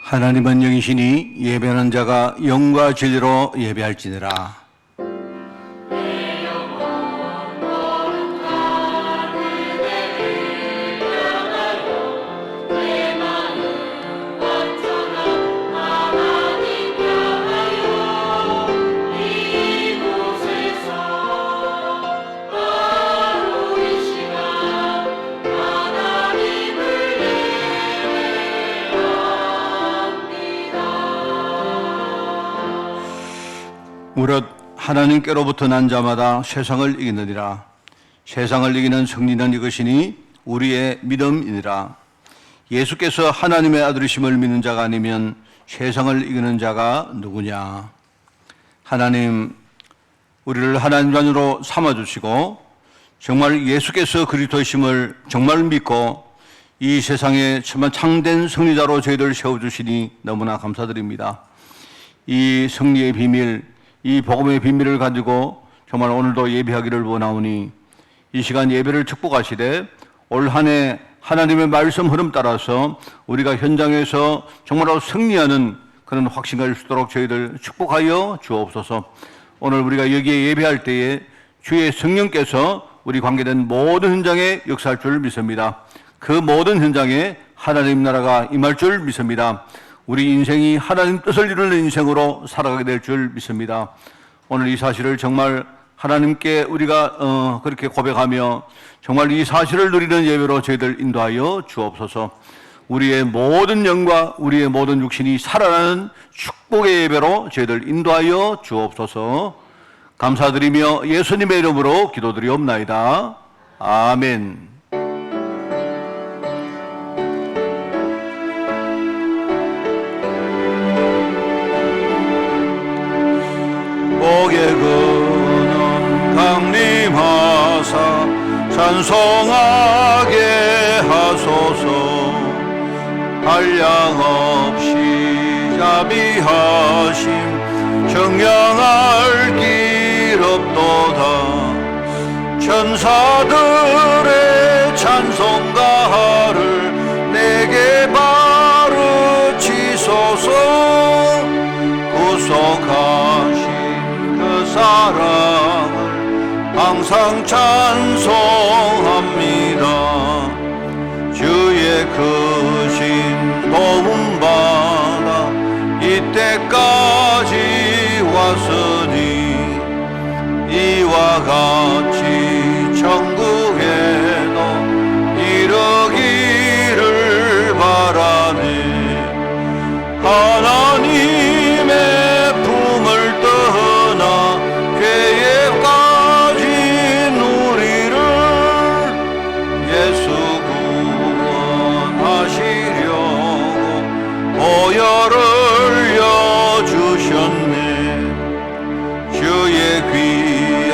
하나님은 영이시니 예배하는 자가 영과 진리로 예배할지니라. 무릇 하나님께로부터 난 자마다 세상을 이기느니라. 세상을 이기는 승리는 이것이니 우리의 믿음이니라. 예수께서 하나님의 아들이심을 믿는 자가 아니면 세상을 이기는 자가 누구냐. 하나님, 우리를 하나님 자녀로 삼아주시고 정말 예수께서 그리스도이심을 정말 믿고 이 세상에 정말 참된 승리자로 저희들 세워주시니 너무나 감사드립니다. 이 승리의 비밀, 이 복음의 비밀을 가지고 정말 오늘도 예배하기를 원하오니 이 시간 예배를 축복하시되 올 한 해 하나님의 말씀 흐름 따라서 우리가 현장에서 정말로 승리하는 그런 확신가 일 수 있도록 저희들 축복하여 주옵소서. 오늘 우리가 여기에 예배할 때에 주의 성령께서 우리 관계된 모든 현장에 역사할 줄 믿습니다. 그 모든 현장에 하나님 나라가 임할 줄 믿습니다. 우리 인생이 하나님 뜻을 이루는 인생으로 살아가게 될 줄 믿습니다. 오늘 이 사실을 정말 하나님께 우리가 그렇게 고백하며 정말 이 사실을 누리는 예배로 저희들 인도하여 주옵소서. 우리의 모든 영과 우리의 모든 육신이 살아나는 축복의 예배로 저희들 인도하여 주옵소서. 감사드리며 예수님의 이름으로 기도드리옵나이다. 아멘. 복의 근원 강림하사 찬송하게 하소서. 한량없이 자비하심 정량할 길 없도다. 천사들의 찬송가를 내게 바르치소서. 구속하신 사랑을 항상 찬송합니다. 주의 크신 도움받아 이때까지 왔으니 이와 같이 천국에도 이르기를 바라네. 하나님의 품을 떠나 괴에까지 누리를 예수 구원하시려고 보혈을 여주셨네. 주의 귀한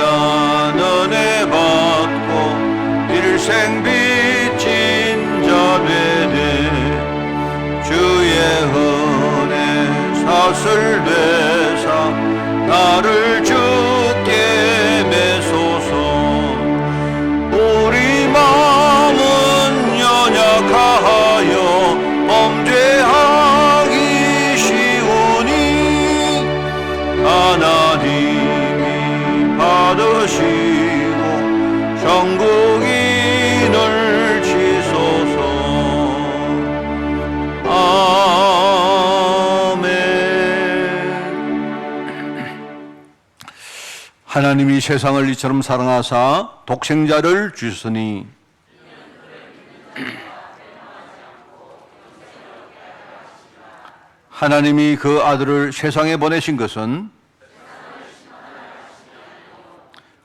은혜 받고 일생 빚진 자 되네. 주의 은혜 사슬 되사 나를 주께 매소서. 우리 마음은 연약하여 범죄하기 쉬우니 하나님이 받으시고 천국인을 치소서. 하나님이 세상을 이처럼 사랑하사 독생자를 주셨으니 하나님이 그 아들을 세상에 보내신 것은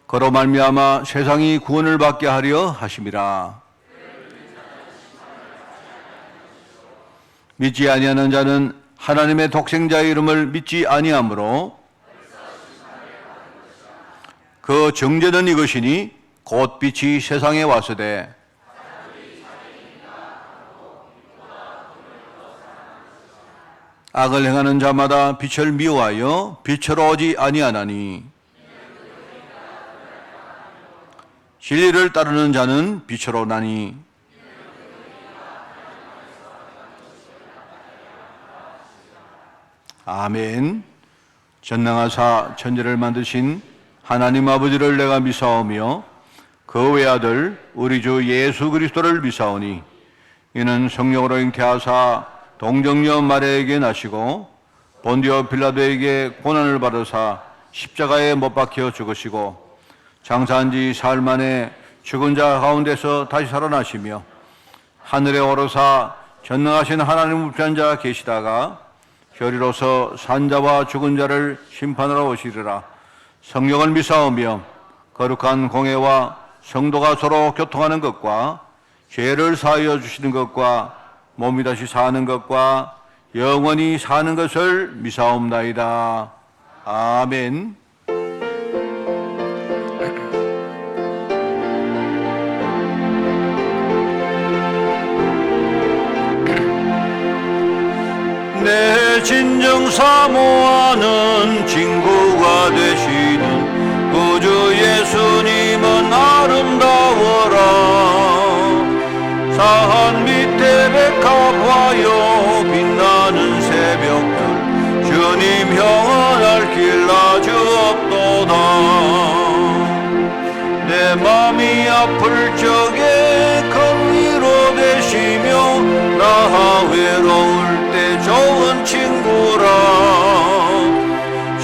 그로 말미암아 세상이 구원을 받게 하려 하심이라. 믿지 아니하는 자는 하나님의 독생자의 이름을 믿지 아니하므로 그 정죄는 이것이니 곧 빛이 세상에 왔으되 악을 행하는 자마다 빛을 미워하여 빛으로 오지 아니하나니 진리를 따르는 자는 빛으로 나니 아멘. 전능하사 천지를 만드신 하나님 아버지를 내가 미사오며 그 외아들 우리 주 예수 그리스도를 미사오니 이는 성령으로 잉태하사 동정녀 마리아에게 나시고 본디오 빌라도에게 고난을 받으사 십자가에 못 박혀 죽으시고 장사한 지 사흘 만에 죽은 자 가운데서 다시 살아나시며 하늘에 오르사 전능하신 하나님 우편 자 계시다가 혈이로서 산자와 죽은 자를 심판하러 오시리라. 성령을 미사오며 거룩한 공회와 성도가 서로 교통하는 것과 죄를 사하여 주시는 것과 몸이 다시 사는 것과 영원히 사는 것을 미사옵나이다. 아멘. 내 진정 사모하는 친구가 되시는 구주 예수님은 아름다워라. 산 밑에 백합화여 빛나는 새벽별 주님 형언할 길 아주 없도다. 내 맘이 아플 적에 큰 위로 되시며 나 외로울 때 좋은 친구라.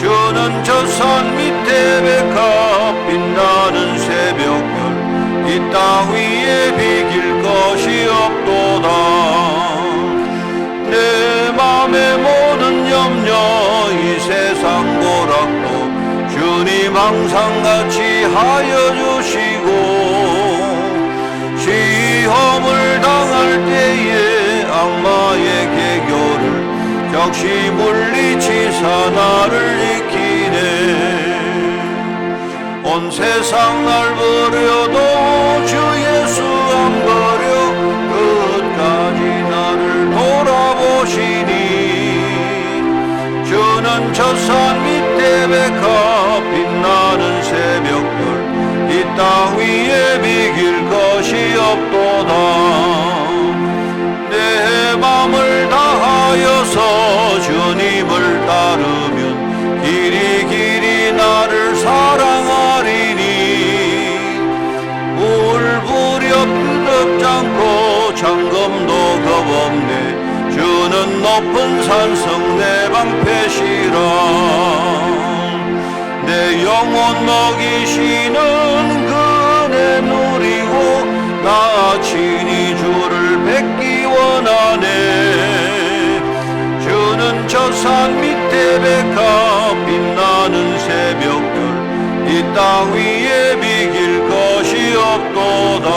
주는 저 산 밑에 백합 빛나는 새벽별 이 땅 위에 비길 것이 없도다. 내 맘의 모든 염려 이 세상 고락도 주님 항상 같이 하여 주시고 시험을 당할 때에 악마의 계교를 격시 물리치사 나를 지키네. 온 세상 날 버려도 주 예수 안 버려 끝까지 나를 돌아보시니 주는 저 산 밑에 백합 빛나는 새벽별 이 땅 위에 비길 것이 없도다. 내 맘을 다하여서 주님을 따르면 길이 길이 나를 사랑하리니 물 부려 뜨겁지 않고 잠금도 겁없네. 주는 높은 산성 내 방패시라. 내 영혼 먹이시는 그네 누리고 나 친히 주를 뵙기 원하네. 주는 저 산 밑에 백합 빛나는 새벽별 이 땅 위에 비길 것이 없도다.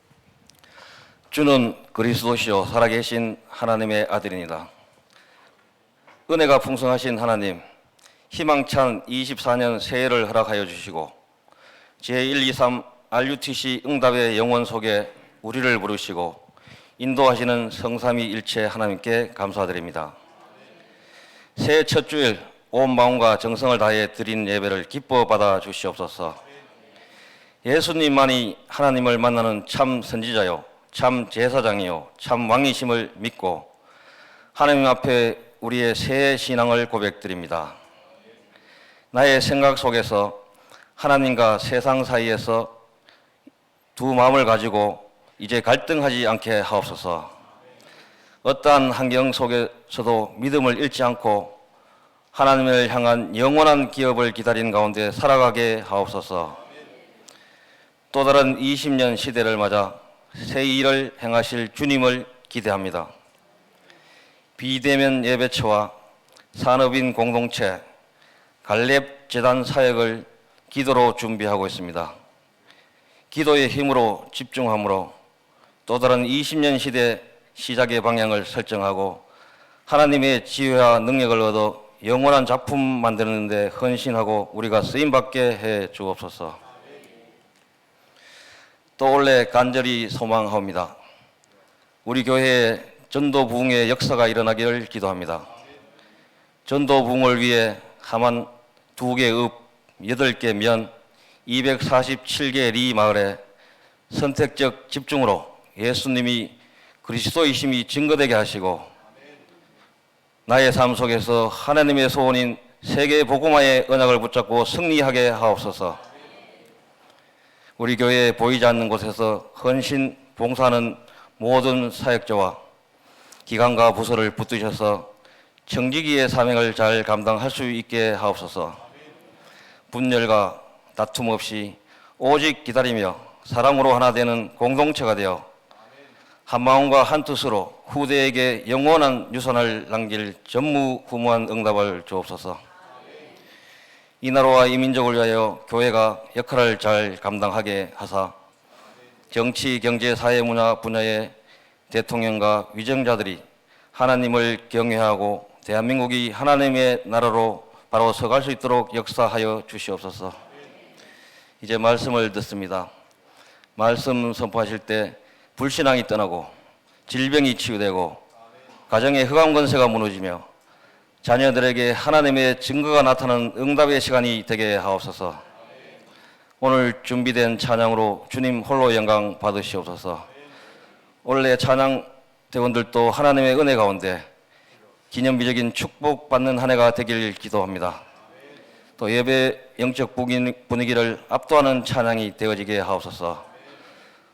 아멘. 주는 그리스도시요 살아계신 하나님의 아들이니다. 은혜가 풍성하신 하나님, 희망찬 24년 새해를 허락하여 주시고 제123 RUTC 응답의 영원 속에 우리를 부르시고 인도하시는 성삼위일체 하나님께 감사드립니다. 새해 첫 주일 온 마음과 정성을 다해 드린 예배를 기뻐 받아 주시옵소서. 예수님만이 하나님을 만나는 참 선지자요 참 제사장이요 참 왕이심을 믿고 하나님 앞에 우리의 새 신앙을 고백드립니다. 나의 생각 속에서 하나님과 세상 사이에서 두 마음을 가지고 이제 갈등하지 않게 하옵소서. 어떠한 환경 속에서도 믿음을 잃지 않고 하나님을 향한 영원한 기업을 기다리는 가운데 살아가게 하옵소서. 또 다른 20년 시대를 맞아 새 일을 행하실 주님을 기대합니다. 비대면 예배처와 산업인 공동체, 갈렙 재단 사역을 기도로 준비하고 있습니다. 기도의 힘으로 집중함으로 또 다른 20년 시대 시작의 방향을 설정하고 하나님의 지혜와 능력을 얻어 영원한 작품 만드는 데 헌신하고 우리가 쓰임받게 해 주옵소서. 또 올해 간절히 소망하옵니다. 우리 교회에 전도 부흥의 역사가 일어나기를 기도합니다. 전도 부흥을 위해 하만 2개 읍, 8개 면, 247개 리 마을에 선택적 집중으로 예수님이 그리스도이심이 증거되게 하시고 나의 삶 속에서 하나님의 소원인 세계 복음화의 언약을 붙잡고 승리하게 하옵소서. 우리 교회에 보이지 않는 곳에서 헌신 봉사하는 모든 사역자와 기관과 부서를 붙드셔서 청지기의 사명을 잘 감당할 수 있게 하옵소서. 분열과 다툼 없이 오직 기다리며 사랑으로 하나 되는 공동체가 되어 한 마음과 한 뜻으로 후대에게 영원한 유산을 남길 전무후무한 응답을 주옵소서. 이 나라와 이 민족을 위하여 교회가 역할을 잘 감당하게 하사 정치, 경제, 사회, 문화 분야의 대통령과 위정자들이 하나님을 경외하고 대한민국이 하나님의 나라로 바로 서갈 수 있도록 역사하여 주시옵소서. 이제 말씀을 듣습니다. 말씀 선포하실 때 불신앙이 떠나고 질병이 치유되고 가정의 흑암 권세가 무너지며 자녀들에게 하나님의 증거가 나타나는 응답의 시간이 되게 하옵소서. 오늘 준비된 찬양으로 주님 홀로 영광 받으시옵소서. 원래 찬양 대원들도 하나님의 은혜 가운데 기념비적인 축복받는 한 해가 되길 기도합니다. 또 예배 영적 분위기를 압도하는 찬양이 되어지게 하옵소서.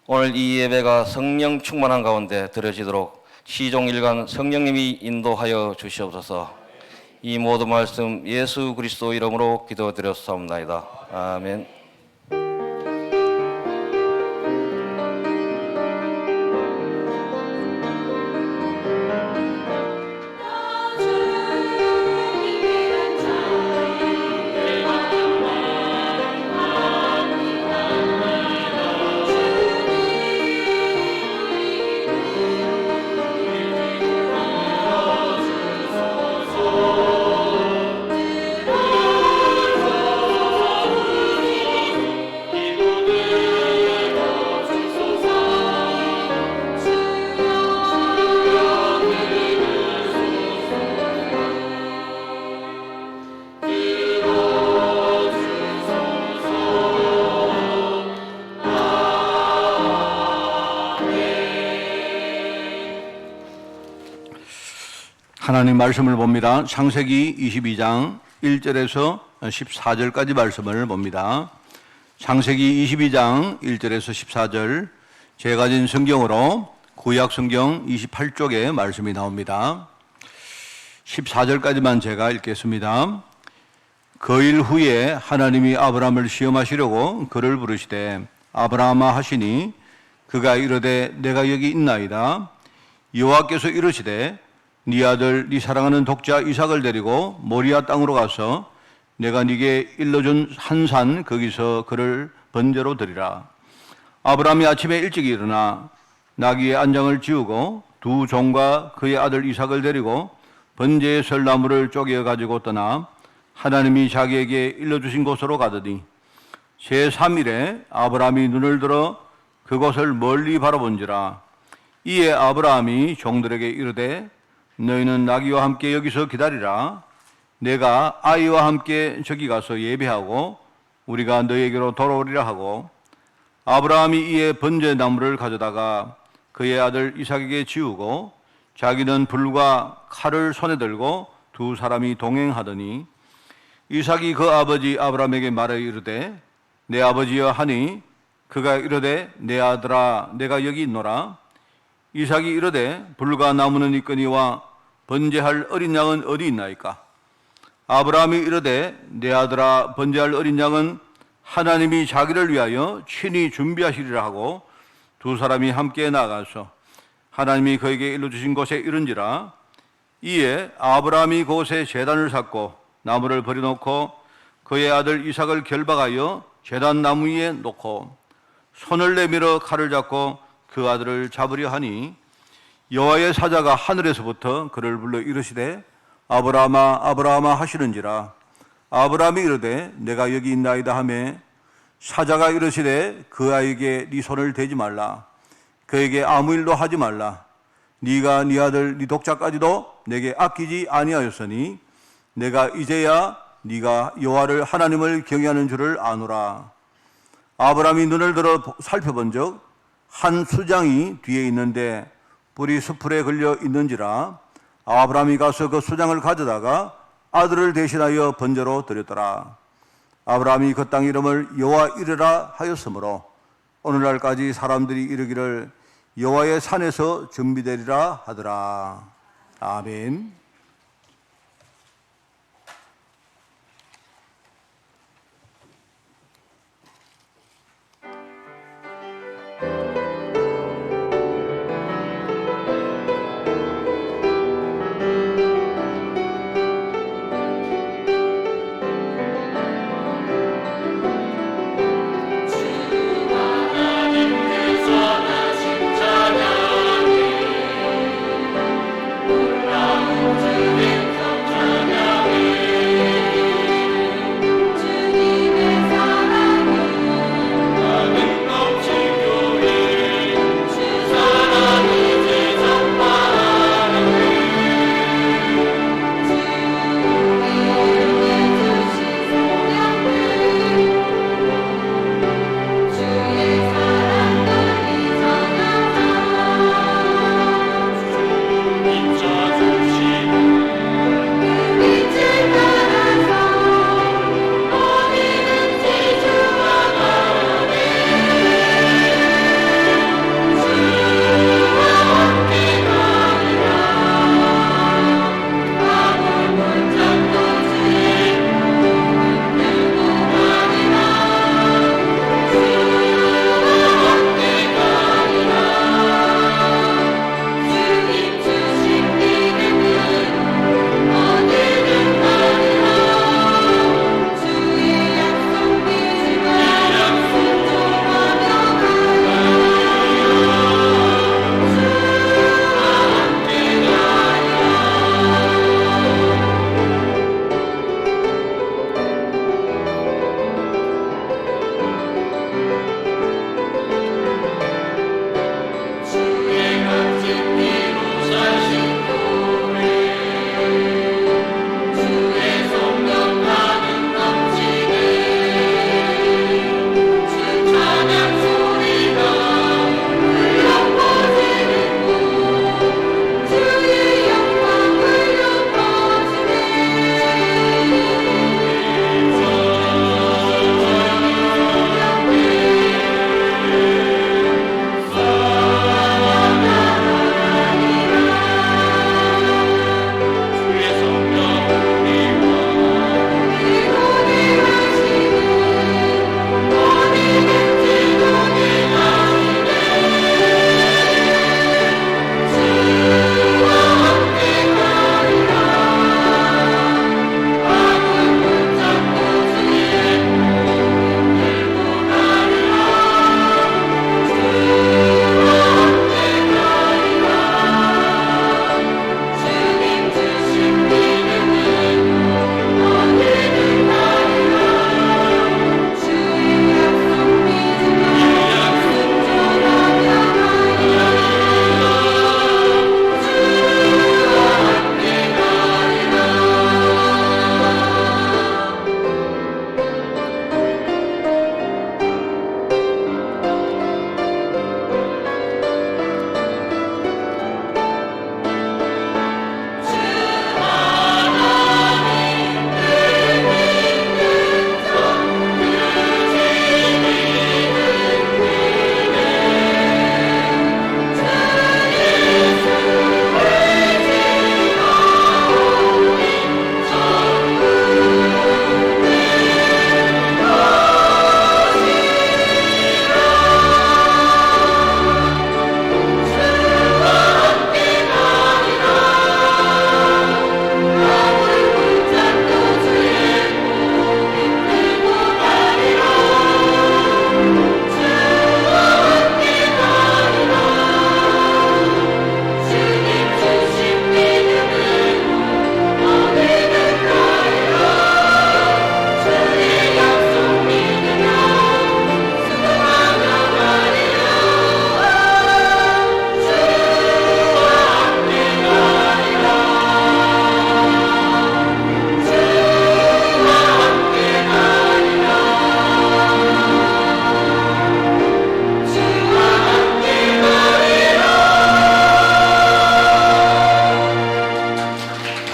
오늘 이 예배가 성령 충만한 가운데 드려지도록 시종일관 성령님이 인도하여 주시옵소서. 이 모든 말씀 예수 그리스도 이름으로 기도드렸사옵나이다. 아멘. 하나님 말씀을 봅니다. 창세기 22장 1절에서 14절까지 말씀을 봅니다. 창세기 22장 1절에서 14절, 제가 가진 성경으로 구약 성경 28쪽에 말씀이 나옵니다. 14절까지만 제가 읽겠습니다. 그 일 후에 하나님이 아브라함을 시험하시려고 그를 부르시되 아브라함아 하시니 그가 이르되 내가 여기 있나이다. 여호와께서 이르시되 네 아들 네 사랑하는 독자 이삭을 데리고 모리아 땅으로 가서 내가 네게 일러준 한 산 거기서 그를 번제로 드리라. 아브라함이 아침에 일찍 일어나 나귀의 안장을 지우고 두 종과 그의 아들 이삭을 데리고 번제의 설나무를 쪼개 가지고 떠나 하나님이 자기에게 일러주신 곳으로 가더니 제3일에 아브라함이 눈을 들어 그곳을 멀리 바라본지라. 이에 아브라함이 종들에게 이르되 너희는 나귀와 함께 여기서 기다리라. 내가 아이와 함께 저기 가서 예배하고 우리가 너희에게로 돌아오리라 하고, 아브라함이 이에 번제 나무를 가져다가 그의 아들 이삭에게 지우고 자기는 불과 칼을 손에 들고 두 사람이 동행하더니 이삭이 그 아버지 아브라함에게 말하여 이르되 내 아버지여 하니 그가 이르되 내 아들아 내가 여기 있노라. 이삭이 이르되 불과 나무는 있거니와 번제할 어린 양은 어디 있나이까? 아브라함이 이르되 내 아들아 번제할 어린 양은 하나님이 자기를 위하여 친히 준비하시리라 하고 두 사람이 함께 나가서 하나님이 그에게 일러주신 곳에 이른지라. 이에 아브라함이 그곳에 제단을 쌓고 나무를 버려놓고 그의 아들 이삭을 결박하여 제단 나무 위에 놓고 손을 내밀어 칼을 잡고 그 아들을 잡으려 하니 여호와의 사자가 하늘에서부터 그를 불러 이르시되 아브라함아 아브라함아 하시는지라. 아브라함이 이르되 내가 여기 있나이다 하매 사자가 이르시되 그 아이에게 네 손을 대지 말라. 그에게 아무 일도 하지 말라. 네가 네 아들 네 독자까지도 내게 아끼지 아니하였으니 내가 이제야 네가 여호와를 하나님을 경외하는 줄을 아노라. 아브라함이 눈을 들어 살펴본즉 한 수장이 뒤에 있는데 뿔이 수풀에 걸려 있는지라. 아브라함이 가서 그 수장을 가져다가 아들을 대신하여 번제로 드렸더라. 아브라함이 그 땅 이름을 여호와 이르라 하였으므로 오늘날까지 사람들이 이르기를 여호와의 산에서 준비되리라 하더라. 아멘. 선하신 찬양이 올라오자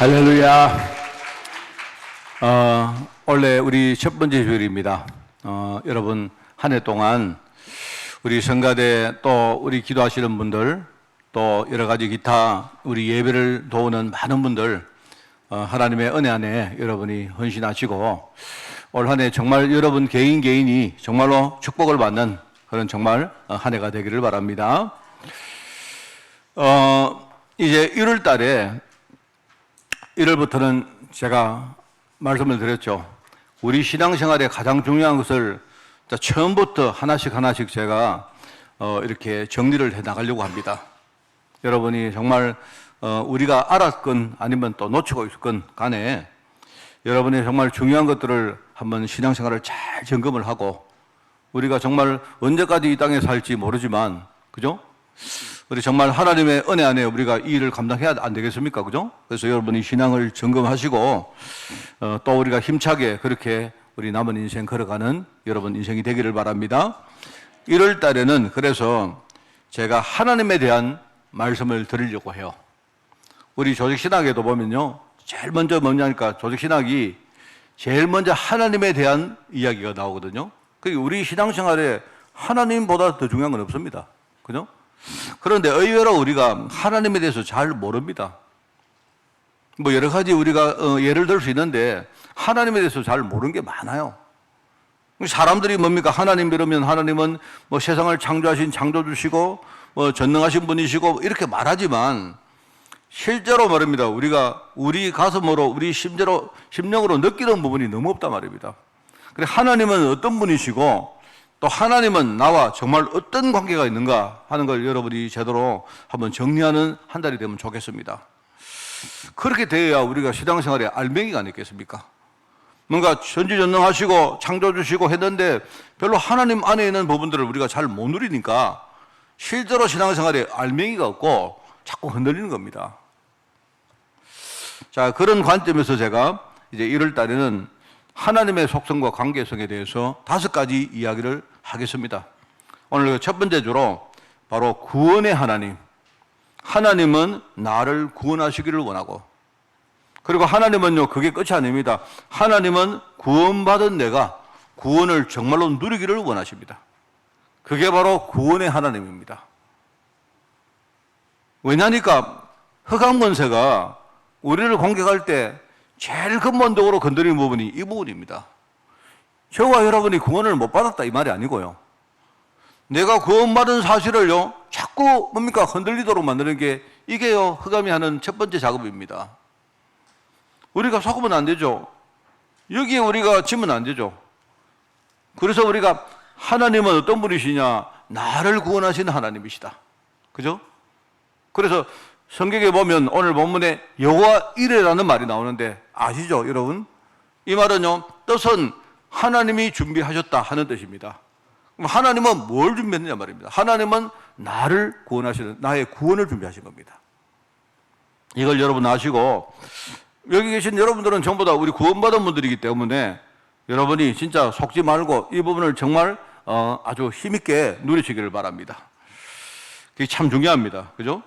할렐루야. 원래 우리 첫 번째 주일입니다. 여러분 한 해 동안 우리 성가대 또 우리 기도하시는 분들 또 여러 가지 기타 우리 예배를 도우는 많은 분들 하나님의 은혜 안에 여러분이 헌신하시고 올 한 해 정말 여러분 개인이 정말로 축복을 받는 그런 정말 한 해가 되기를 바랍니다. 이제 1월 달에 1월부터는 제가 말씀을 드렸죠. 우리 신앙생활에 가장 중요한 것을 처음부터 하나씩 제가 이렇게 정리를 해 나가려고 합니다. 여러분이 정말 우리가 알았건 아니면 또 놓치고 있었건 간에 여러분이 정말 중요한 것들을 한번 신앙생활을 잘 점검을 하고 우리가 정말 언제까지 이 땅에 살지 모르지만 그죠? 우리 정말 하나님의 은혜 안에 우리가 이 일을 감당해야 안 되겠습니까? 그죠? 그래서 여러분이 신앙을 점검하시고 또 우리가 힘차게 그렇게 우리 남은 인생 걸어가는 여러분 인생이 되기를 바랍니다. 1월 달에는 그래서 제가 하나님에 대한 말씀을 드리려고 해요. 우리 조직신학에도 보면요. 제일 먼저 뭐냐니까 조직신학이 제일 먼저 하나님에 대한 이야기가 나오거든요. 그러니까 우리 신앙생활에 하나님보다 더 중요한 건 없습니다. 그죠? 그런데 의외로 우리가 하나님에 대해서 잘 모릅니다. 뭐 여러 가지 우리가 예를 들 수 있는데 하나님에 대해서 잘 모르는 게 많아요. 사람들이 뭡니까? 하나님 이러면 하나님은 뭐 세상을 창조하신 창조주시고 뭐 전능하신 분이시고 이렇게 말하지만 실제로 말입니다. 우리가 우리 가슴으로 우리 심령으로 느끼는 부분이 너무 없단 말입니다. 그래 하나님은 어떤 분이시고 또 하나님은 나와 정말 어떤 관계가 있는가 하는 걸 여러분이 제대로 한번 정리하는 한 달이 되면 좋겠습니다. 그렇게 되어야 우리가 신앙생활에 알맹이가 아니겠습니까? 뭔가 전지전능하시고 창조주시고 했는데 별로 하나님 안에 있는 부분들을 우리가 잘 못 누리니까 실제로 신앙생활에 알맹이가 없고 자꾸 흔들리는 겁니다. 자, 그런 관점에서 제가 이제 1월 달에는 하나님의 속성과 관계성에 대해서 5가지 이야기를 하겠습니다. 오늘 첫 번째 주로 바로 구원의 하나님. 하나님은 나를 구원하시기를 원하고 그리고 하나님은요 그게 끝이 아닙니다. 하나님은 구원받은 내가 구원을 정말로 누리기를 원하십니다. 그게 바로 구원의 하나님입니다. 왜냐니까 흑암권세가 우리를 공격할 때 제일 근본적으로 건드리는 부분이 이 부분입니다. 저와 여러분이 구원을 못 받았다 이 말이 아니고요. 내가 구원받은 사실을요 자꾸 뭡니까 흔들리도록 만드는 게 이게요 흑암이 하는 첫 번째 작업입니다. 우리가 속으면 안 되죠. 여기에 우리가 지면 안 되죠. 그래서 우리가 하나님은 어떤 분이시냐? 나를 구원하시는 하나님이시다. 그죠? 그래서 성경에 보면 오늘 본문에 여호와 이레라는 말이 나오는데 아시죠, 여러분? 이 말은요 뜻은 하나님이 준비하셨다 하는 뜻입니다. 그럼 하나님은 뭘 준비했느냐 말입니다. 하나님은 나를 구원하시는 나의 구원을 준비하신 겁니다. 이걸 여러분 아시고 여기 계신 여러분들은 전부 다 우리 구원받은 분들이기 때문에 여러분이 진짜 속지 말고 이 부분을 정말 아주 힘있게 누리시기를 바랍니다. 그게 참 중요합니다. 그죠?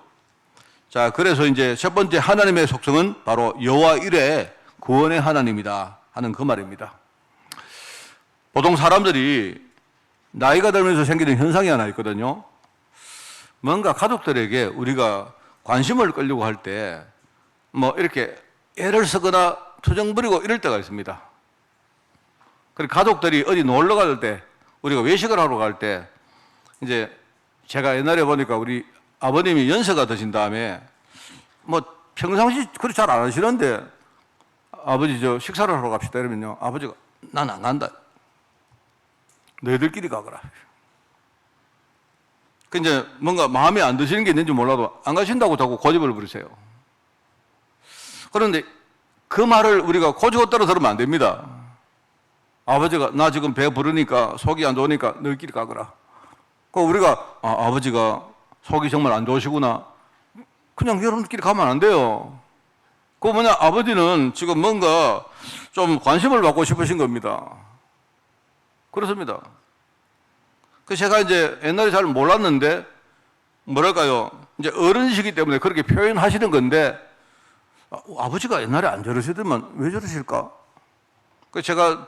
자, 그래서 이제 첫 번째 하나님의 속성은 바로 여호와 이레 구원의 하나님이다 하는 그 말입니다. 보통 사람들이 나이가 들면서 생기는 현상이 하나 있거든요. 뭔가 가족들에게 우리가 관심을 끌려고 할 때 뭐 이렇게 애를 쓰거나 투정 부리고 이럴 때가 있습니다. 그리고 가족들이 어디 놀러 갈 때 우리가 외식을 하러 갈 때 이제 제가 옛날에 보니까 우리 아버님이 연세가 드신 다음에 뭐 평상시 그렇게 잘 안 하시는데 아버지 저 식사를 하러 갑시다 이러면요 아버지가 난 안 간다. 너희들끼리 가거라. 그 이제 뭔가 마음에 안 드시는 게 있는지 몰라도 안 가신다고 자꾸 고집을 부리세요. 그런데 그 말을 우리가 고지고대로 들으면 안 됩니다. 아버지가 나 지금 배 부르니까 속이 안 좋으니까 너희끼리 가거라. 그 우리가 아버지가 속이 정말 안 좋으시구나. 그냥 여러분들끼리 가면 안 돼요. 그 뭐냐 아버지는 지금 뭔가 좀 관심을 받고 싶으신 겁니다. 그렇습니다. 그 제가 이제 옛날에 잘 몰랐는데 뭐랄까요 이제 어른이시기 때문에 그렇게 표현하시는 건데 아버지가 옛날에 안 저러시더만 왜 저러실까? 그 제가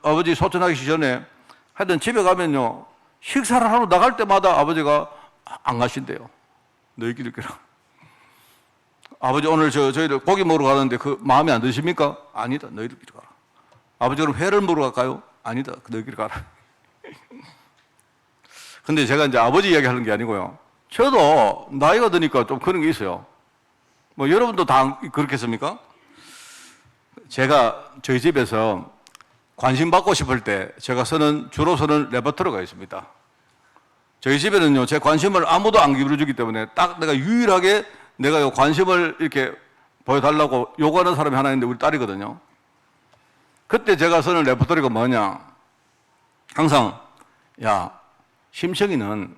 아버지 소천하기 전에 하여튼 집에 가면요, 식사를 하러 나갈 때마다 아버지가 안 가신대요. 너희끼리 가라. 아버지 오늘 저희들 고기 먹으러 가는데 그 마음에 안 드십니까? 아니다. 너희들끼리 가라. 아버지 그럼 회를 먹으러 갈까요? 아니다. 너희끼리 가라. 근데 제가 이제 아버지 이야기 하는 게 아니고요. 저도 나이가 드니까 좀 그런 게 있어요. 뭐 여러분도 다 그렇겠습니까? 제가 저희 집에서 관심 받고 싶을 때 제가 주로 쓰는 레퍼토리가 있습니다. 저희 집에는요, 제 관심을 아무도 안 기울여주기 때문에 딱 내가 유일하게 내가 요 관심을 이렇게 보여달라고 요구하는 사람이 하나 있는데 우리 딸이거든요. 그때 제가 쓰는 레퍼토리가 뭐냐? 항상, 야, 심청이는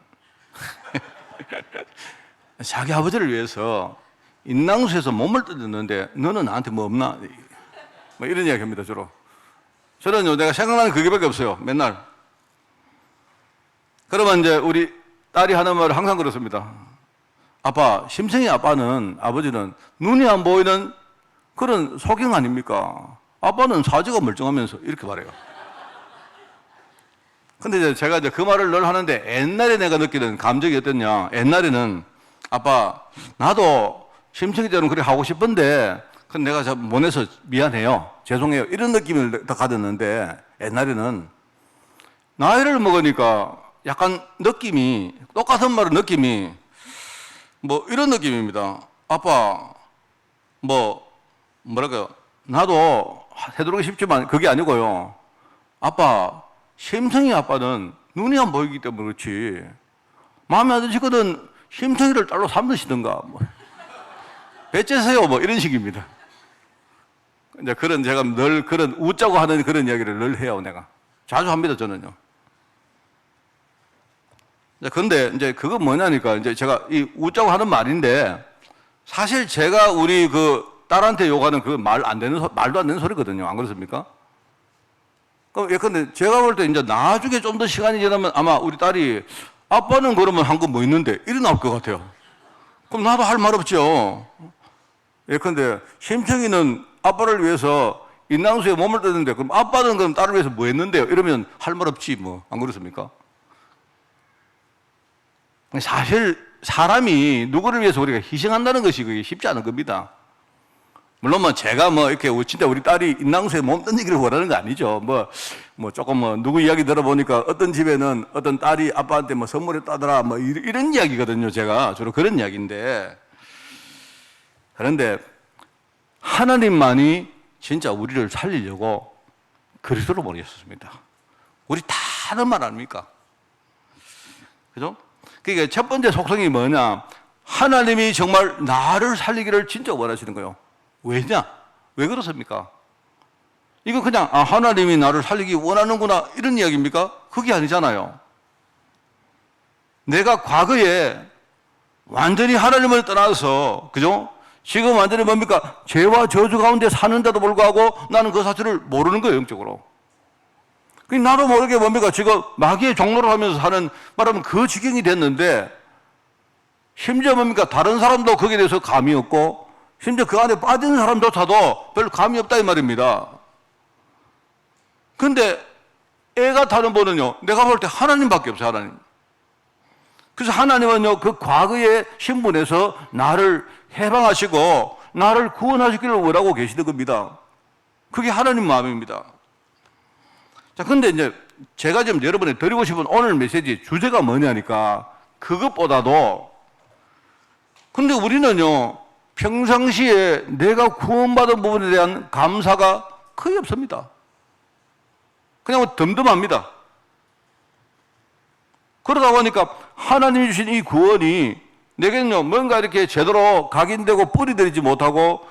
자기 아버지를 위해서 인낭수에서 몸을 뜯었는데 너는 나한테 뭐 없나? 뭐 이런 이야기 합니다, 주로. 저는요, 내가 생각나는 그게밖에 없어요, 맨날. 그러면 이제 우리 딸이 하는 말을 항상 그렇습니다. 아빠, 심성이 아버지는 눈이 안 보이는 그런 소경 아닙니까? 아빠는 사지가 멀쩡하면서 이렇게 말해요. 근데 이제 제가 이제 그 말을 늘 하는데 옛날에 내가 느끼는 감정이 어땠냐. 옛날에는 아빠, 나도 심성이대로는 그렇게 하고 싶은데 그건 내가 잘 못해서 미안해요. 죄송해요. 이런 느낌을 더 가졌는데 옛날에는 나이를 먹으니까 약간 느낌이, 똑같은 말은 느낌이 뭐 이런 느낌입니다. 아빠, 뭐랄까요. 나도 해드리고 싶지만 그게 아니고요. 아빠, 심성이 아빠는 눈이 안 보이기 때문에 그렇지. 마음에 안 드시거든 심성이를 딸로 삼으시든가. 배째세요. 뭐 이런 식입니다. 이제 제가 늘 그런 웃자고 하는 그런 이야기를 늘 해요, 내가. 자주 합니다, 저는요. 근데 이제 그거 뭐냐니까, 이제 제가 이 웃자고 하는 말인데, 사실 제가 우리 그 딸한테 욕하는 그 말도 안 되는 소리거든요. 안 그렇습니까? 예컨대 제가 볼 때 이제 나중에 좀 더 시간이 지나면 아마 우리 딸이 아빠는 그러면 한 거 뭐 있는데? 이래 나올 것 같아요. 그럼 나도 할 말 없죠. 예컨대 심청이는 아빠를 위해서 인낭수에 몸을 뜯는데 그럼 아빠는 그럼 딸을 위해서 뭐 했는데요? 이러면 할 말 없지 뭐. 안 그렇습니까? 사실 사람이 누구를 위해서 우리가 희생한다는 것이 그게 쉽지 않은 겁니다. 물론 제가 이렇게 진짜 우리 딸이 인낭수에 몸 던지기를 원하는 거 아니죠. 조금 누구 이야기 들어보니까 어떤 집에는 어떤 딸이 아빠한테 선물했다더라 이런 이야기거든요. 제가 주로 그런 이야기인데. 그런데 하나님만이 진짜 우리를 살리려고 그리스도로 보내셨습니다. 우리 다 하는 말 아닙니까? 그죠? 그러니까 첫 번째 속성이 뭐냐? 하나님이 정말 나를 살리기를 진짜 원하시는 거예요. 왜냐? 왜 그렇습니까? 이거 그냥 하나님이 나를 살리기 원하는구나 이런 이야기입니까? 그게 아니잖아요. 내가 과거에 완전히 하나님을 떠나서, 그죠? 지금 완전히 뭡니까? 죄와 저주 가운데 사는데도 불구하고 나는 그 사실을 모르는 거예요, 영적으로. 나도 모르게 뭡니까? 지금 마귀의 종로를 하면서 사는, 말하면 그 지경이 됐는데, 심지어 뭡니까? 다른 사람도 거기에 대해서 감이 없고, 심지어 그 안에 빠진 사람조차도 별 감이 없다 이 말입니다. 근데 애가 타는 분은요, 내가 볼 때 하나님밖에 없어요, 하나님. 그래서 하나님은요, 그 과거의 신분에서 나를 해방하시고 나를 구원하시기를 원하고 계시는 겁니다. 그게 하나님 마음입니다. 자, 근데 이제 제가 지금 여러분에 드리고 싶은 오늘 메시지 주제가 뭐냐니까, 그것보다도, 근데 우리는요, 평상시에 내가 구원받은 부분에 대한 감사가 거의 없습니다. 그냥 덤덤합니다. 그러다 보니까 하나님이 주신 이 구원이 내게는요, 뭔가 이렇게 제대로 각인되고 뿌리들이지 못하고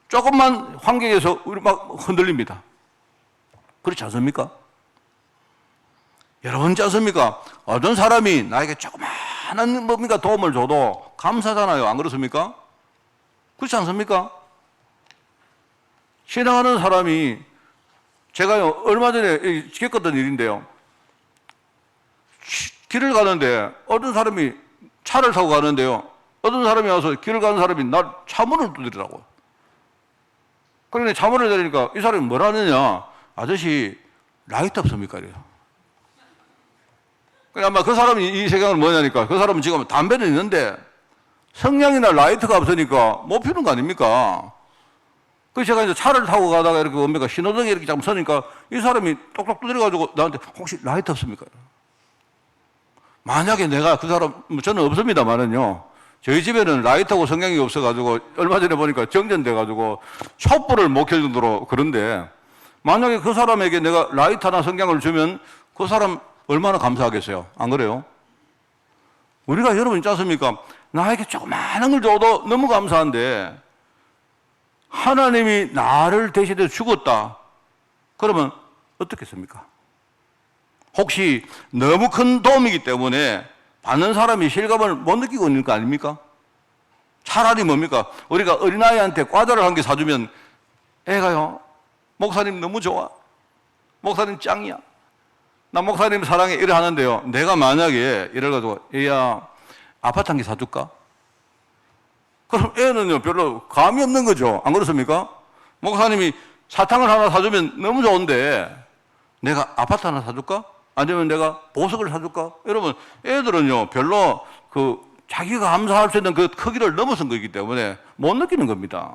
조금만 환경에서 우리 막 흔들립니다. 그렇지 않습니까? 여러분, 그렇지 않습니까? 어떤 사람이 나에게 조그마한 뭡니까 도움을 줘도 감사하잖아요. 안 그렇습니까? 그렇지 않습니까? 신앙하는 사람이, 제가 얼마 전에 겪었던 일인데요. 길을 가는데 어떤 사람이 차를 타고 가는데요. 어떤 사람이 와서 길을 가는 사람이 날 차문을 두드리라고. 그러니 자문을 내리니까 이 사람이 뭐라느냐? 아저씨 라이트 없습니까? 이래요. 아마 그 사람이 이 세상은 뭐냐니까 그 사람은 지금 담배는 있는데 성냥이나 라이트가 없으니까 못 피우는 거 아닙니까? 그래서 제가 이제 차를 타고 가다가 이렇게 뭡니까 신호등에 이렇게 잠 서니까 이 사람이 똑똑 두드려가지고 나한테 혹시 라이트 없습니까? 만약에 내가 그 사람, 저는 없습니다만은요. 저희 집에는 라이트하고 성냥이 없어가지고 얼마 전에 보니까 정전돼가지고 촛불을 못 켤 정도로 그런데 만약에 그 사람에게 내가 라이트나 성냥을 주면 그 사람 얼마나 감사하겠어요? 안 그래요? 우리가 여러분 있지 않습니까? 나에게 조그마한 걸 줘도 너무 감사한데 하나님이 나를 대신해 죽었다. 그러면 어떻겠습니까? 혹시 너무 큰 도움이기 때문에 받는 사람이 실감을 못 느끼고 있는 거 아닙니까? 차라리 뭡니까? 우리가 어린아이한테 과자를 한 개 사주면 애가요, 목사님 너무 좋아. 목사님 짱이야. 나 목사님 사랑해. 이래 하는데요. 내가 만약에 이래가지고 애야, 아파트 한 개 사줄까? 그럼 애는요, 별로 감이 없는 거죠. 안 그렇습니까? 목사님이 사탕을 하나 사주면 너무 좋은데 내가 아파트 하나 사줄까? 아니면 내가 보석을 사줄까? 여러분, 애들은요, 별로 자기가 감사할 수 있는 그 크기를 넘어선 거기 때문에 못 느끼는 겁니다.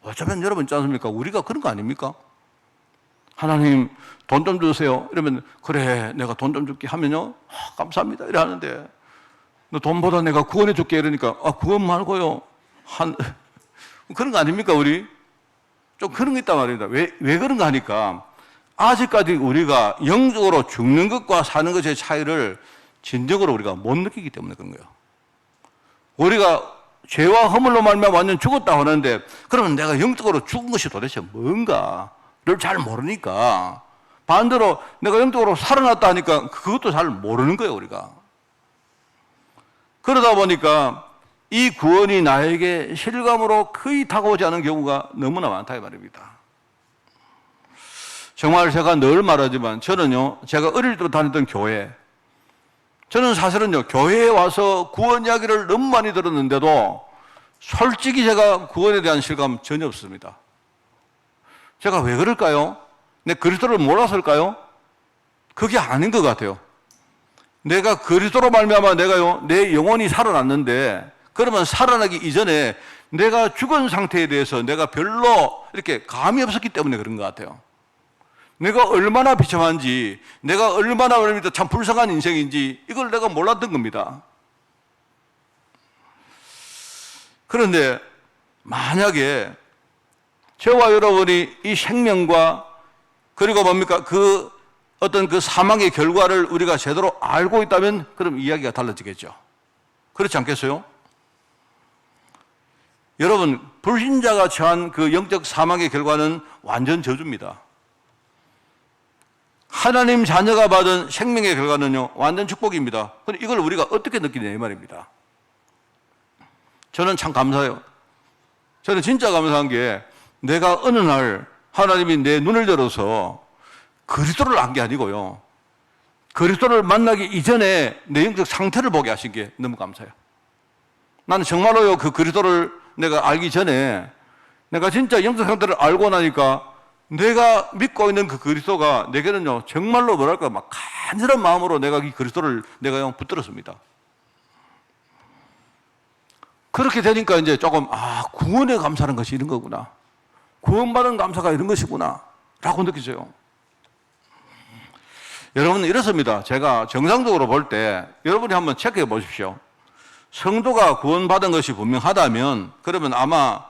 어쩌면 여러분 있지 않습니까? 우리가 그런 거 아닙니까? 하나님, 돈 좀 주세요. 이러면, 그래, 내가 돈 좀 줄게 하면요, 감사합니다. 이래 하는데, 너 돈보다 내가 구원해 줄게. 이러니까, 구원 말고요. 그런 거 아닙니까, 우리? 좀 그런 거 있단 말입니다. 왜 그런가 하니까, 아직까지 우리가 영적으로 죽는 것과 사는 것의 차이를 진정으로 우리가 못 느끼기 때문에 그런 거예요. 우리가 죄와 허물로 말미암아 완전 죽었다 하는데 그러면 내가 영적으로 죽은 것이 도대체 뭔가를 잘 모르니까 반대로 내가 영적으로 살아났다 하니까 그것도 잘 모르는 거예요, 우리가. 그러다 보니까 이 구원이 나에게 실감으로 거의 다가오지 않은 경우가 너무나 많다 이 말입니다. 정말 제가 늘 말하지만 저는요, 제가 어릴 때 다니던 교회, 저는 사실은요, 교회에 와서 구원 이야기를 너무 많이 들었는데도 솔직히 제가 구원에 대한 실감 전혀 없습니다. 제가 왜 그럴까요? 내 그리스도를 몰라서일까요? 그게 아닌 것 같아요. 내가 그리스도로 말미암아 내가요, 내 영혼이 살아났는데 그러면 살아나기 이전에 내가 죽은 상태에 대해서 내가 별로 이렇게 감이 없었기 때문에 그런 것 같아요. 내가 얼마나 비참한지, 내가 얼마나 참 불쌍한 인생인지 이걸 내가 몰랐던 겁니다. 그런데 만약에 저와 여러분이 이 생명과 그리고 뭡니까? 그 어떤 그 사망의 결과를 우리가 제대로 알고 있다면 그럼 이야기가 달라지겠죠. 그렇지 않겠어요? 여러분, 불신자가 처한 그 영적 사망의 결과는 완전 저주입니다. 하나님 자녀가 받은 생명의 결과는요, 완전 축복입니다. 근데 이걸 우리가 어떻게 느끼냐 이 말입니다. 저는 참 감사해요. 저는 진짜 감사한 게 내가 어느 날 하나님이 내 눈을 열어서 그리스도를 안 게 아니고요, 그리스도를 만나기 이전에 내 영적 상태를 보게 하신 게 너무 감사해요. 나는 정말로요, 그 그리스도를 내가 알기 전에 내가 진짜 영적 상태를 알고 나니까 내가 믿고 있는 그 그리스도가 내게는요, 정말로 뭐랄까, 막 간절한 마음으로 내가 이 그리스도를 내가 붙들었습니다. 그렇게 되니까 이제 조금, 구원에 감사하는 것이 이런 거구나. 구원받은 감사가 이런 것이구나. 라고 느끼죠. 여러분, 이렇습니다. 제가 정상적으로 볼 때, 여러분이 한번 체크해 보십시오. 성도가 구원받은 것이 분명하다면, 그러면 아마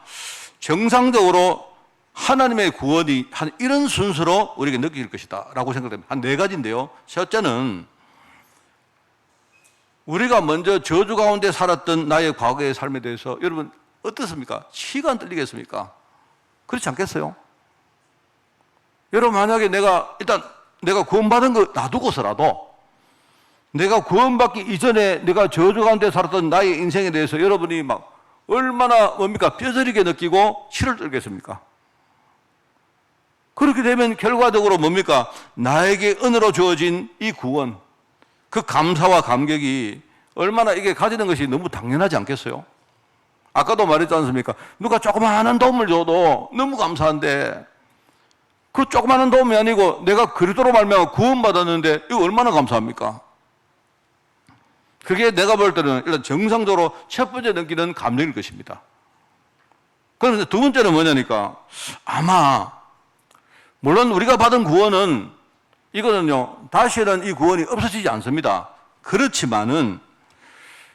정상적으로 하나님의 구원이 한 이런 순서로 우리에게 느낄 것이다 라고 생각됩니다. 한 4가지인데요. 첫째는 우리가 먼저 저주 가운데 살았던 나의 과거의 삶에 대해서 여러분 어떻습니까? 치가 안 떨리겠습니까? 그렇지 않겠어요? 여러분, 만약에 일단 내가 구원받은 거 놔두고서라도 내가 구원받기 이전에 내가 저주 가운데 살았던 나의 인생에 대해서 여러분이 막 얼마나 뼈저리게 느끼고 치를 떨겠습니까? 그렇게 되면 결과적으로 나에게 은혜로 주어진 이 구원, 그 감사와 감격이 얼마나 이게 가지는 것이 너무 당연하지 않겠어요? 아까도 말했지 않습니까? 누가 조그마한 도움을 줘도 너무 감사한데 그 조그마한 도움이 아니고 내가 그리스도로 말미암아 구원받았는데 이거 얼마나 감사합니까? 그게 내가 볼 때는 일단 정상적으로 첫 번째 느끼는 감정일 것입니다. 그런데 두 번째는 뭐냐니까 아마 물론 우리가 받은 구원은 이거는요 다시는 이 구원이 없어지지 않습니다. 그렇지만은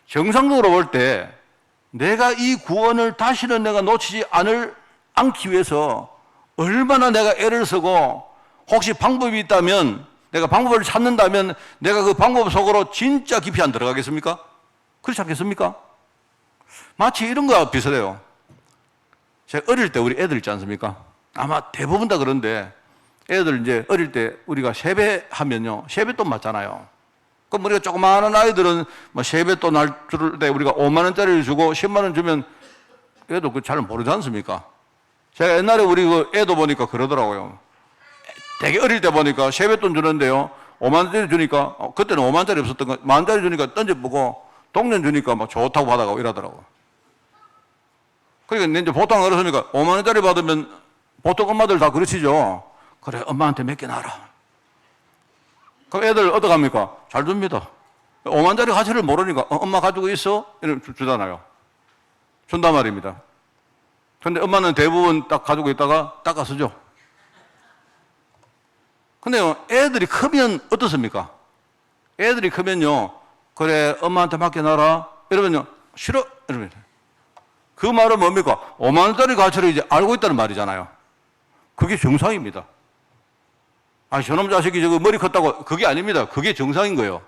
정상적으로 볼 때 내가 이 구원을 다시는 내가 놓치지 않기 위해서 얼마나 내가 애를 쓰고 혹시 방법이 있다면 내가 방법을 찾는다면 내가 그 방법 속으로 진짜 깊이 안 들어가겠습니까? 그렇지 않겠습니까? 마치 이런 거와 비슷해요. 제가 어릴 때 우리 애들 있지 않습니까? 아마 대부분 다 그런데 애들 이제 어릴 때 우리가 세배하면요 세뱃돈 맞잖아요. 그럼 우리가 조그마한 아이들은 뭐 세뱃돈 할 때 우리가 5만 원짜리를 주고 10만 원 주면 애도 그 잘 모르지 않습니까? 제가 옛날에 우리 그 애도 보니까 그러더라고요. 되게 어릴 때 보니까 세뱃돈 주는데요 5만 원짜리 주니까 그때는 5만 원짜리 없었던 거 1만 원짜리 주니까 던져보고 동전 주니까 막 좋다고 받아가고 이러더라고요. 그러니까 이제 보통 그렇습니까? 5만 원짜리 받으면 보통 엄마들 다 그러시죠. 그래 엄마한테 몇 개 놔라. 그럼 애들 어떡합니까? 잘 줍니다. 5만 원짜리 가치를 모르니까 엄마 가지고 있어? 이러면 주잖아요. 준단 말입니다. 근데 엄마는 대부분 딱 가지고 있다가 닦아 쓰죠. 근데 애들이 크면 어떻습니까? 애들이 크면요 그래 엄마한테 맡겨놔라 이러면요 싫어 이러면 그 말은 뭡니까? 5만 원짜리 가치를 이제 알고 있다는 말이잖아요. 그게 정상입니다. 저놈 자식이 저거 머리 컸다고 그게 아닙니다. 그게 정상인 거예요.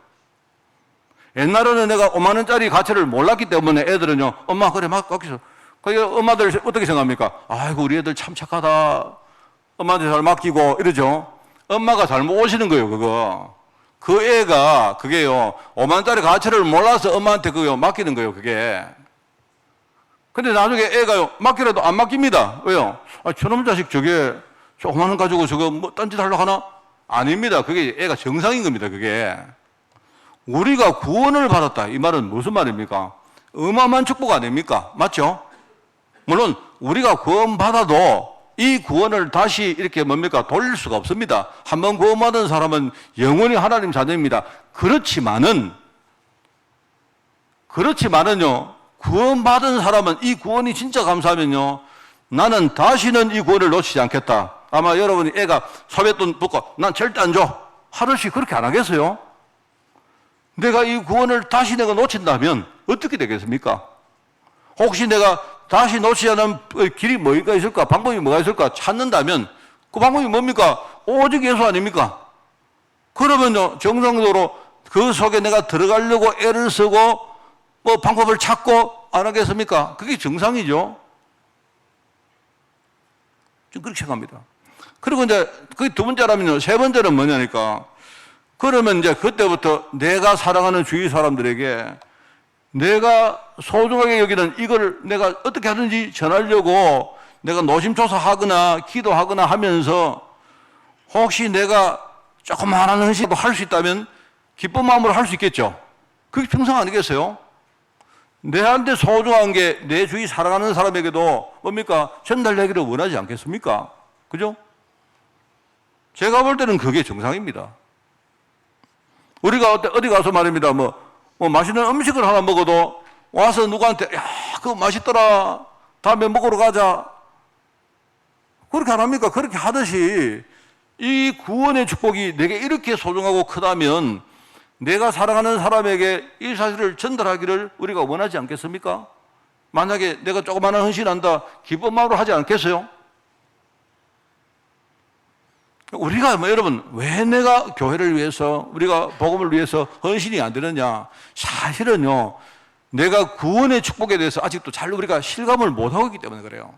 옛날에는 내가 5만 원짜리 가치를 몰랐기 때문에 애들은요 엄마 그래 맡기소. 그러니까 엄마들 어떻게 생각합니까? 아이고 우리 애들 참 착하다. 엄마한테 잘 맡기고 이러죠. 엄마가 잘못 오시는 거예요 그거. 그 애가 그게요 5만 원짜리 가치를 몰라서 엄마한테 그거 맡기는 거예요 그게. 근데 나중에 애가요 맡기라도 안 맡깁니다. 왜요? 저놈 자식 저게 조그만 원 가지고 저거 뭐 딴짓 하려고 하나? 아닙니다. 그게 애가 정상인 겁니다 그게. 우리가 구원을 받았다 이 말은 무슨 말입니까? 어마어마한 축복 아닙니까? 맞죠? 물론 우리가 구원받아도 이 구원을 다시 이렇게 뭡니까? 돌릴 수가 없습니다. 한번 구원받은 사람은 영원히 하나님 자녀입니다. 그렇지만은요 구원받은 사람은 이 구원이 진짜 감사하면요 나는 다시는 이 구원을 놓치지 않겠다. 아마 여러분이 애가 소뱃돈 붓고 난 절대 안 줘 하루씩 그렇게 안 하겠어요? 내가 이 구원을 다시 내가 놓친다면 어떻게 되겠습니까? 혹시 내가 다시 놓치지 않은 길이 뭐가 있을까? 방법이 뭐가 있을까? 찾는다면 그 방법이 뭡니까? 오직 예수 아닙니까? 그러면요 정상적으로 그 속에 내가 들어가려고 애를 쓰고 뭐 방법을 찾고 안 하겠습니까? 그게 정상이죠. 좀 그렇게 생각합니다. 그리고 이제 그게 두 번째라면요. 세 번째는 뭐냐니까. 그러면 이제 그때부터 내가 사랑하는 주위 사람들에게 내가 소중하게 여기는 이걸 내가 어떻게 하든지 전하려고 내가 노심초사하거나 기도하거나 하면서 혹시 내가 조그마한 헌신도 할 수 있다면 기쁜 마음으로 할 수 있겠죠. 그게 평상 아니겠어요? 내한테 소중한 게 내 주위 사랑하는 사람에게도 뭡니까? 전달되기를 원하지 않겠습니까? 그죠? 제가 볼 때는 그게 정상입니다. 우리가 어디 가서 말입니다. 뭐 맛있는 음식을 하나 먹어도 와서 누구한테 야, 그거 맛있더라. 다음에 먹으러 가자. 그렇게 안 합니까? 그렇게 하듯이 이 구원의 축복이 내게 이렇게 소중하고 크다면 내가 사랑하는 사람에게 이 사실을 전달하기를 우리가 원하지 않겠습니까? 만약에 내가 조그마한 헌신한다, 기쁜 마음으로 하지 않겠어요? 우리가 여러분 왜 내가 교회를 위해서 우리가 복음을 위해서 헌신이 안 되느냐? 사실은요 내가 구원의 축복에 대해서 아직도 잘 우리가 실감을 못하고 있기 때문에 그래요.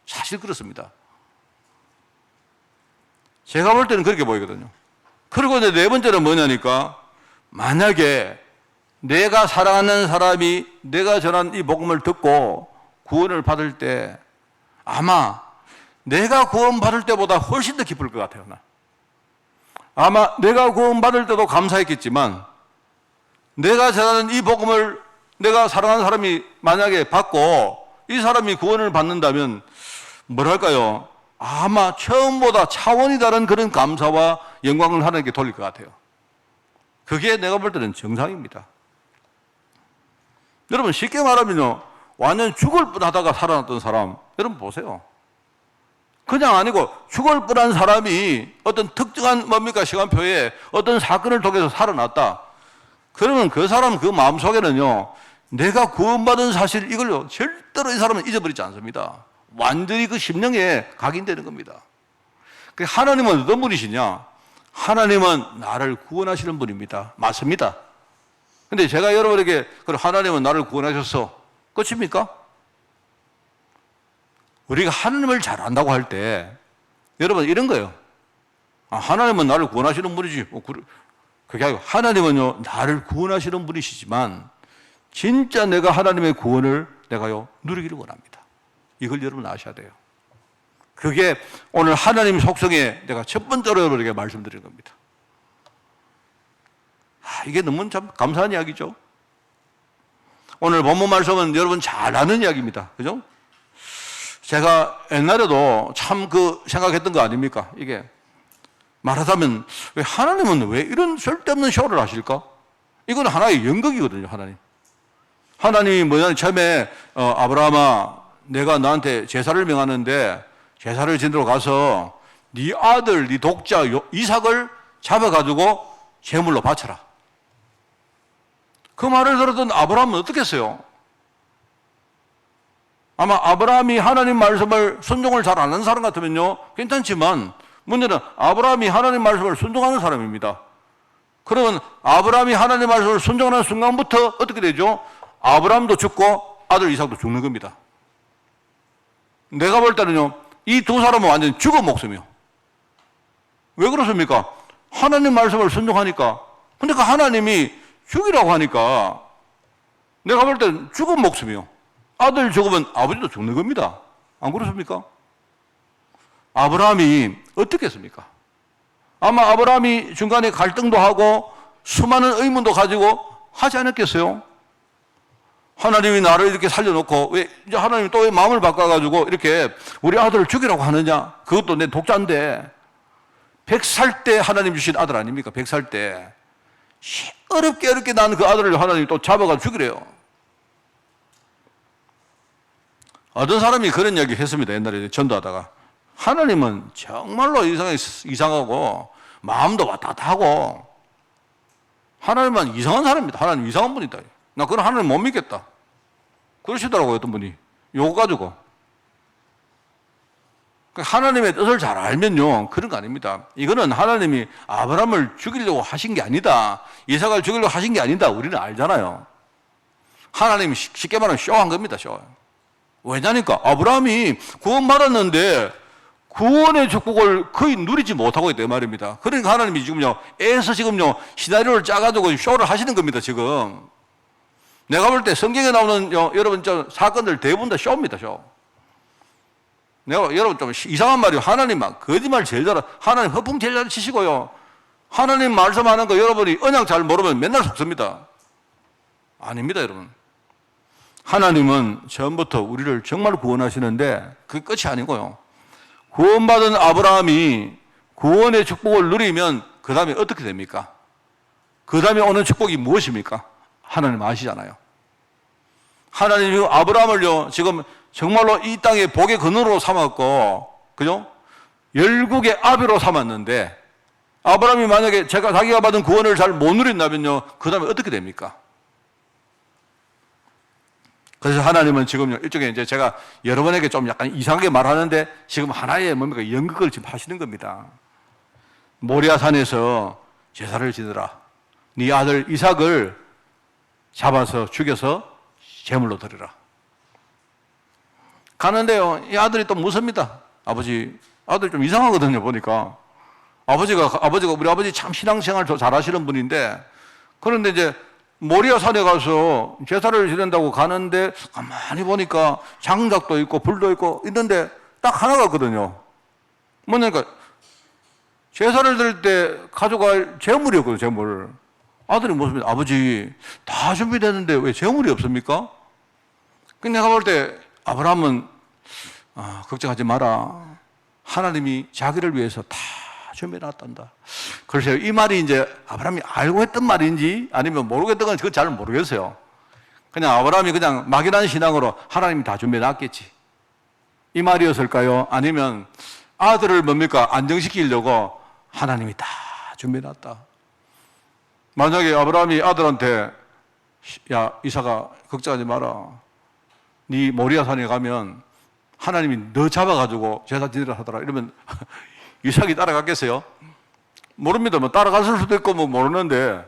사실 그렇습니다. 제가 볼 때는 그렇게 보이거든요. 그리고 이제 네 번째는 뭐냐니까 만약에 내가 사랑하는 사람이 내가 전한 이 복음을 듣고 구원을 받을 때 아마 내가 구원받을 때보다 훨씬 더 기쁠 것 같아요. 아마 내가 구원받을 때도 감사했겠지만 내가 전하는 이 복음을 내가 사랑하는 사람이 만약에 받고 이 사람이 구원을 받는다면 뭐랄까요? 아마 처음보다 차원이 다른 그런 감사와 영광을 하나님께 돌릴 것 같아요. 그게 내가 볼 때는 정상입니다. 여러분 쉽게 말하면요, 완전 죽을 뻔하다가 살아났던 사람, 여러분 보세요. 그냥 아니고 죽을 뻔한 사람이 어떤 특정한 뭡니까 시간표에 어떤 사건을 통해서 살아났다. 그러면 그 사람 그 마음속에는요, 내가 구원받은 사실 이걸요 절대로 이 사람은 잊어버리지 않습니다. 완전히 그 심령에 각인되는 겁니다. 하나님은 어떤 분이시냐? 하나님은 나를 구원하시는 분입니다. 맞습니다. 근데 제가 여러분에게 하나님은 나를 구원하셨어, 끝입니까? 우리가 하나님을 잘 안다고 할 때 여러분 이런 거예요. 하나님은 나를 구원하시는 분이지. 그게 아니고 하나님은요 나를 구원하시는 분이시지만 진짜 내가 하나님의 구원을 내가요 누리기를 원합니다. 이걸 여러분 아셔야 돼요. 그게 오늘 하나님 속성에 내가 첫 번째로 여러분에게 말씀드린 겁니다. 이게 너무 참 감사한 이야기죠. 오늘 본문 말씀은 여러분 잘 아는 이야기입니다. 그죠? 제가 옛날에도 참 생각했던 거 아닙니까? 이게 말하자면 왜 하나님은 왜 이런 쓸데없는 쇼를 하실까? 이건 하나의 연극이거든요. 하나님이 뭐냐면 처음에 아브라함아 내가 너한테 제사를 명하는데 제사를 지내러 가서 네 아들 네 독자 이삭을 잡아가지고 제물로 바쳐라. 그 말을 들었던 아브라함은 어떻겠어요? 아마 아브라함이 하나님 말씀을 순종을 잘 안 하는 사람 같으면요 괜찮지만 문제는 아브라함이 하나님 말씀을 순종하는 사람입니다. 그러면 아브라함이 하나님 말씀을 순종하는 순간부터 어떻게 되죠? 아브라함도 죽고 아들 이삭도 죽는 겁니다. 내가 볼 때는요 이 두 사람은 완전히 죽은 목숨이요. 왜 그렇습니까? 하나님 말씀을 순종하니까. 근데 그 하나님이 죽이라고 하니까 내가 볼 때는 죽은 목숨이요. 아들 죽으면 아버지도 죽는 겁니다. 안 그렇습니까? 아브라함이 어떻게 했습니까? 아마 아브라함이 중간에 갈등도 하고 수많은 의문도 가지고 하지 않았겠어요? 하나님이 나를 이렇게 살려놓고 왜 이제 하나님이 또 왜 마음을 바꿔가지고 이렇게 우리 아들을 죽이라고 하느냐? 그것도 내 독자인데 100살 때 하나님 주신 아들 아닙니까? 100살 때 어렵게 난 그 아들을 하나님이 또 잡아가지고 죽이래요. 어떤 사람이 그런 이야기 했습니다. 옛날에 전도하다가 하나님은 정말로 이상하고 마음도 왔다 갔다 하고 하나님은 이상한 사람입니다. 하나님 이상한 분이다. 나 그런 하나님 못 믿겠다. 그러시더라고요. 어떤 분이 요거 가지고 하나님의 뜻을 잘 알면요 그런 거 아닙니다. 이거는 하나님이 아브라함을 죽이려고 하신 게 아니다, 이삭을 죽이려고 하신 게 아니다, 우리는 알잖아요. 하나님이 쉽게 말하면 쇼한 겁니다. 쇼. 왜냐니까 아브라함이 구원받았는데 구원의 축복을 거의 누리지 못하고 있다 말입니다. 그러니까 하나님이 지금요 애서 지금요 시나리오를 짜가지고 쇼를 하시는 겁니다. 지금 내가 볼 때 성경에 나오는 여러분 사건들 대부분 다 쇼입니다. 쇼. 내가 여러분 좀 이상한 말이요. 하나님만 거짓말 제일 잘하, 하나님 허풍 제일 잘 치시고요. 하나님 말씀하는 거 여러분이 언약 잘 모르면 맨날 속습니다. 아닙니다, 여러분. 하나님은 처음부터 우리를 정말 구원하시는데 그게 끝이 아니고요. 구원받은 아브라함이 구원의 축복을 누리면 그 다음에 어떻게 됩니까? 그 다음에 오는 축복이 무엇입니까? 하나님 아시잖아요. 하나님이 아브라함을요 지금 정말로 이 땅의 복의 근원으로 삼았고, 그죠? 열국의 아비로 삼았는데 아브라함이 만약에 자기가 받은 구원을 잘 못 누린다면요 그 다음에 어떻게 됩니까? 그래서 하나님은 지금요 일종의 이제 제가 여러분에게 좀 약간 이상하게 말하는데 지금 하나의 뭡니까 연극을 지금 하시는 겁니다. 모리아산에서 제사를 지내라. 네 아들 이삭을 잡아서 죽여서 제물로 드리라. 가는데요 이 아들이 또 무섭니다. 아들 좀 이상하거든요. 보니까 아버지가 우리 아버지 참 신앙생활 잘하시는 분인데, 그런데 이제 모리아산에 가서 제사를 지낸다고 가는데 가만히 보니까 장작도 있고 불도 있고 있는데 딱 하나가 있거든요. 뭐냐니까 제사를 드릴 때 가져갈 제물이었거든요. 제물. 아들이 무섭니다. 아버지 다 준비됐는데 왜 제물이 없습니까? 근데 내가 볼 때 아브라함은 걱정하지 마라. 하나님이 자기를 위해서 다 준비해놨단다. 글쎄요, 이 말이 이제 아브라함이 알고 했던 말인지 아니면 모르겠던 건지 그건 잘 모르겠어요. 그냥 아브라함이 그냥 막연한 신앙으로 하나님이 다 준비해놨겠지. 이 말이었을까요? 아니면 아들을 뭡니까? 안정시키려고 하나님이 다 준비해놨다. 만약에 아브라함이 아들한테 야, 이삭아, 걱정하지 마라. 네 모리아산에 가면 하나님이 너 잡아가지고 제사 지내라 하더라. 이러면 이삭이 따라갔겠어요? 모릅니다. 뭐 따라갔을 수도 있고 뭐 모르는데.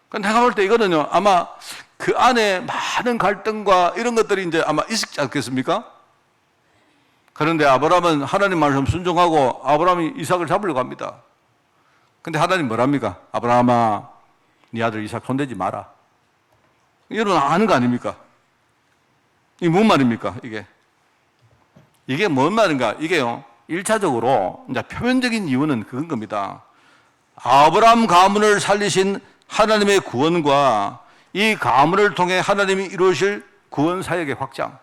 근데 내가 볼 때 이거는요, 아마 그 안에 많은 갈등과 이런 것들이 이제 아마 있지 않겠습니까? 그런데 아브라함은 하나님 말씀 순종하고 아브라함이 이삭을 잡으려고 합니다. 근데 하나님 뭐랍니까? 아브라함아, 네 아들 이삭 손대지 마라. 이런 아는 거 아닙니까? 이게 뭔 말입니까? 이게 뭔 말인가? 이게요, 1차적으로 이제 표면적인 이유는 그건 겁니다. 아브라함 가문을 살리신 하나님의 구원과 이 가문을 통해 하나님이 이루실 구원 사역의 확장,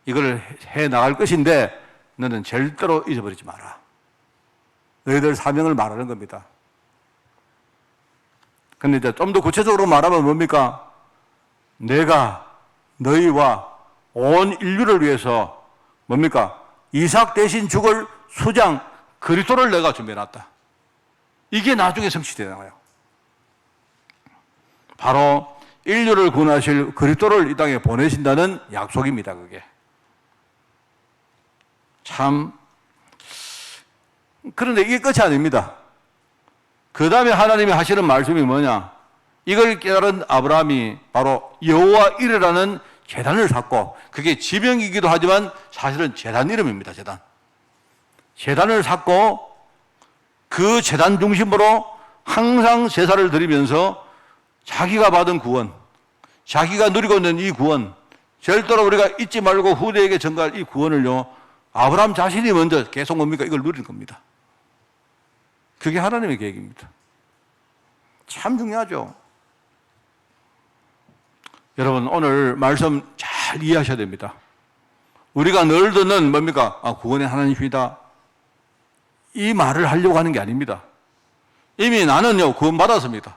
이걸 해 나갈 것인데 너는 절대로 잊어버리지 마라. 너희들 사명을 말하는 겁니다. 근데 이제 좀 더 구체적으로 말하면 뭡니까? 내가 너희와 온 인류를 위해서 뭡니까? 이삭 대신 죽을 수장 그리스도를 내가 준비해놨다. 이게 나중에 성취되나요? 바로 인류를 구원하실 그리스도를 이 땅에 보내신다는 약속입니다. 그게 참. 그런데 이게 끝이 아닙니다. 그 다음에 하나님이 하시는 말씀이 뭐냐? 이걸 깨달은 아브라함이 바로 여호와 이레라는 제단을 샀고, 그게 지명이기도 하지만 사실은 제단 이름입니다. 제단을 샀고 그 제단 중심으로 항상 제사를 드리면서 자기가 받은 구원, 자기가 누리고 있는 이 구원, 절대로 우리가 잊지 말고 후대에게 전가할 이 구원을요, 아브라함 자신이 먼저 계속 뭡니까? 이걸 누리는 겁니다. 그게 하나님의 계획입니다. 참 중요하죠. 여러분, 오늘 말씀 잘 이해하셔야 됩니다. 우리가 늘 듣는 뭡니까? 구원의 하나님이다. 이 말을 하려고 하는 게 아닙니다. 이미 나는요, 구원 받았습니다.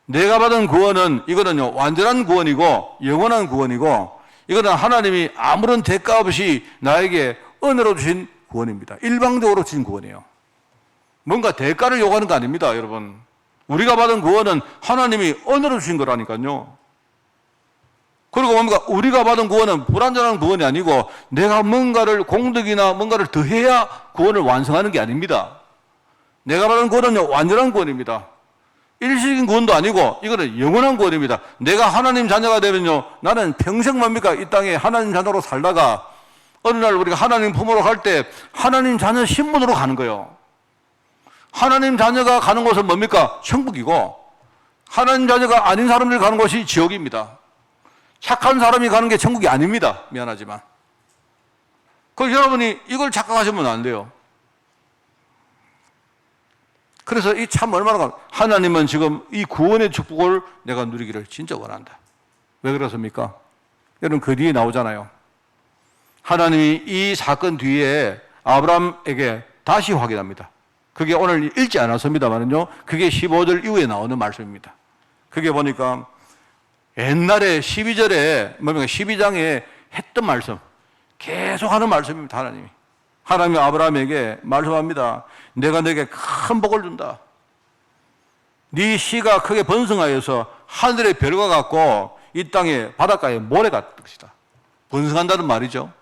내가 받은 구원은 이거는요, 완전한 구원이고 영원한 구원이고, 이거는 하나님이 아무런 대가 없이 나에게 은혜로 주신 구원입니다. 일방적으로 주신 구원이에요. 뭔가 대가를 요구하는 거 아닙니다, 여러분. 우리가 받은 구원은 하나님이 은혜로 주신 거라니까요. 그리고 뭡니까? 우리가 받은 구원은 불완전한 구원이 아니고 내가 뭔가를 공덕이나 뭔가를 더해야 구원을 완성하는 게 아닙니다. 내가 받은 구원은 완전한 구원입니다. 일시적인 구원도 아니고 이거는 영원한 구원입니다. 내가 하나님 자녀가 되면요, 나는 평생 뭡니까? 이 땅에 하나님 자녀로 살다가 어느 날 우리가 하나님 품으로 갈 때 하나님 자녀 신분으로 가는 거예요. 하나님 자녀가 가는 곳은 뭡니까? 천국이고, 하나님 자녀가 아닌 사람들이 가는 곳이 지옥입니다. 착한 사람이 가는 게 천국이 아닙니다. 미안하지만. 그래서 여러분이 이걸 착각하시면 안 돼요. 그래서 이 참 얼마나, 하나님은 지금 이 구원의 축복을 내가 누리기를 진짜 원한다. 왜 그렇습니까? 여러분, 그 뒤에 나오잖아요. 하나님이 이 사건 뒤에 아브라함에게 다시 확인합니다. 그게 오늘 읽지 않았습니다만요, 그게 15절 이후에 나오는 말씀입니다. 그게 보니까 옛날에 12절에, 12장에 했던 말씀, 계속 하는 말씀입니다. 하나님이 아브라함에게 말씀합니다. 내가 너에게 큰 복을 준다. 네 씨가 크게 번성하여서 하늘의 별과 같고 이 땅의 바닷가의 모래 같을 것이다. 번성한다는 말이죠.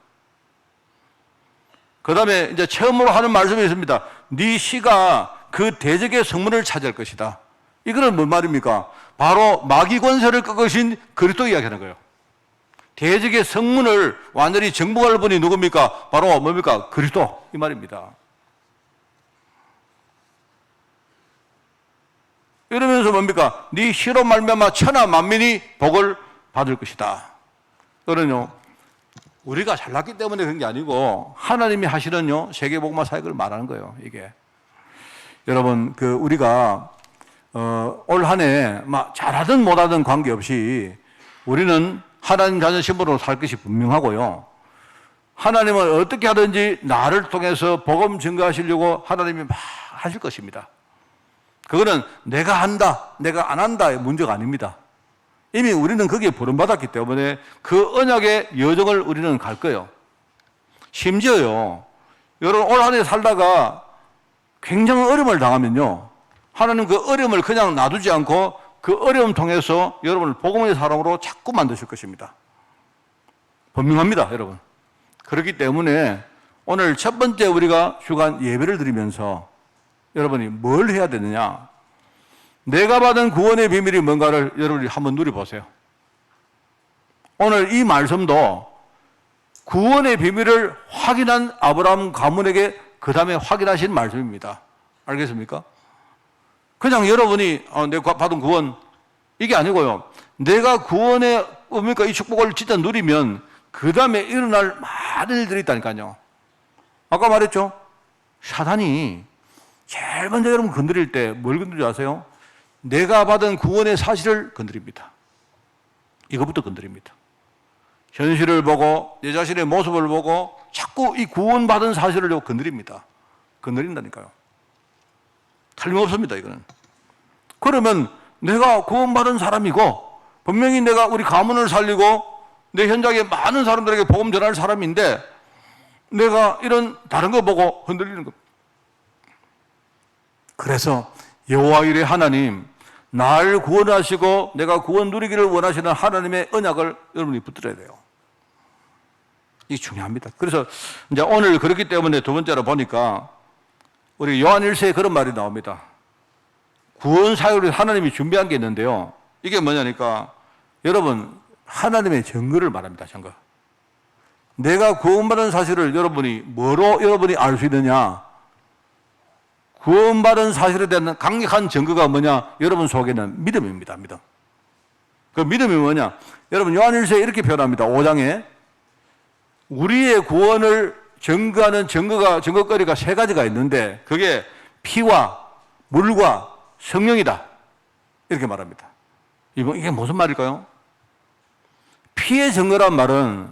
그 다음에 이제 처음으로 하는 말씀이 있습니다. 네 씨가 그 대적의 성문을 차지할 것이다. 이거는 뭔 말입니까? 바로 마귀 권세를 꺾으신 그리스도 이야기하는 거예요. 대적의 성문을 완전히 정복할 분이 누굽니까? 바로 뭡니까? 그리스도, 이 말입니다. 이러면서 뭡니까? 네 씨로 말미암아 천하 만민이 복을 받을 것이다. 그러는요, 우리가 잘났기 때문에 그런 게 아니고 하나님이 하시는요, 세계복음화 사역을 말하는 거예요. 이게 여러분, 우리가 올 한 해 잘하든 못하든 관계없이 우리는 하나님 자녀심으로 살 것이 분명하고요. 하나님은 어떻게 하든지 나를 통해서 복음 증거하시려고 하나님이 막 하실 것입니다. 그거는 내가 한다, 내가 안 한다의 문제가 아닙니다. 이미 우리는 거기에 부름받았기 때문에 그 언약의 여정을 우리는 갈 거예요. 심지어요, 여러분 올 한 해 살다가 굉장한 어려움을 당하면요, 하나님 그 어려움을 그냥 놔두지 않고 그 어려움 통해서 여러분을 복음의 사람으로 자꾸 만드실 것입니다. 분명합니다, 여러분. 그렇기 때문에 오늘 첫 번째 우리가 주간 예배를 드리면서 여러분이 뭘 해야 되느냐? 내가 받은 구원의 비밀이 뭔가를 여러분이 한번 누려보세요. 오늘 이 말씀도 구원의 비밀을 확인한 아브라함 가문에게 그 다음에 확인하신 말씀입니다. 알겠습니까? 그냥 여러분이 내가 받은 구원 이게 아니고요. 내가 구원의 뭡니까? 이 축복을 진짜 누리면 그 다음에 일어날 많은 일들이 있다니까요. 아까 말했죠? 사단이 제일 먼저 여러분 건드릴 때 뭘 건드리지 아세요? 내가 받은 구원의 사실을 건드립니다. 이것부터 건드립니다. 현실을 보고 내 자신의 모습을 보고 자꾸 이 구원받은 사실을 건드립니다. 건드린다니까요. 틀림없습니다, 이거는. 그러면 내가 구원받은 사람이고 분명히 내가 우리 가문을 살리고 내 현장에 많은 사람들에게 복음 전할 사람인데 내가 이런 다른 거 보고 흔들리는 겁니다. 그래서 여호와 이레 하나님, 날 구원하시고 내가 구원 누리기를 원하시는 하나님의 언약을 여러분이 붙들어야 돼요. 이게 중요합니다. 그래서 이제 오늘 그렇기 때문에 두 번째로 보니까 우리 요한 1세에 그런 말이 나옵니다. 구원 사역을 하나님이 준비한 게 있는데요. 이게 뭐냐니까 여러분 하나님의 증거를 말합니다. 증거. 내가 구원받은 사실을 여러분이 뭐로 여러분이 알 수 있느냐? 구원받은 사실에 대한 강력한 증거가 뭐냐? 여러분 속에는 믿음입니다. 믿음. 그 믿음이 뭐냐? 여러분 요한 1세에 이렇게 표현합니다. 5장에 우리의 구원을 증거하는 증거거리가 세 가지가 있는데 그게 피와 물과 성령이다. 이렇게 말합니다. 이게 무슨 말일까요? 피의 증거란 말은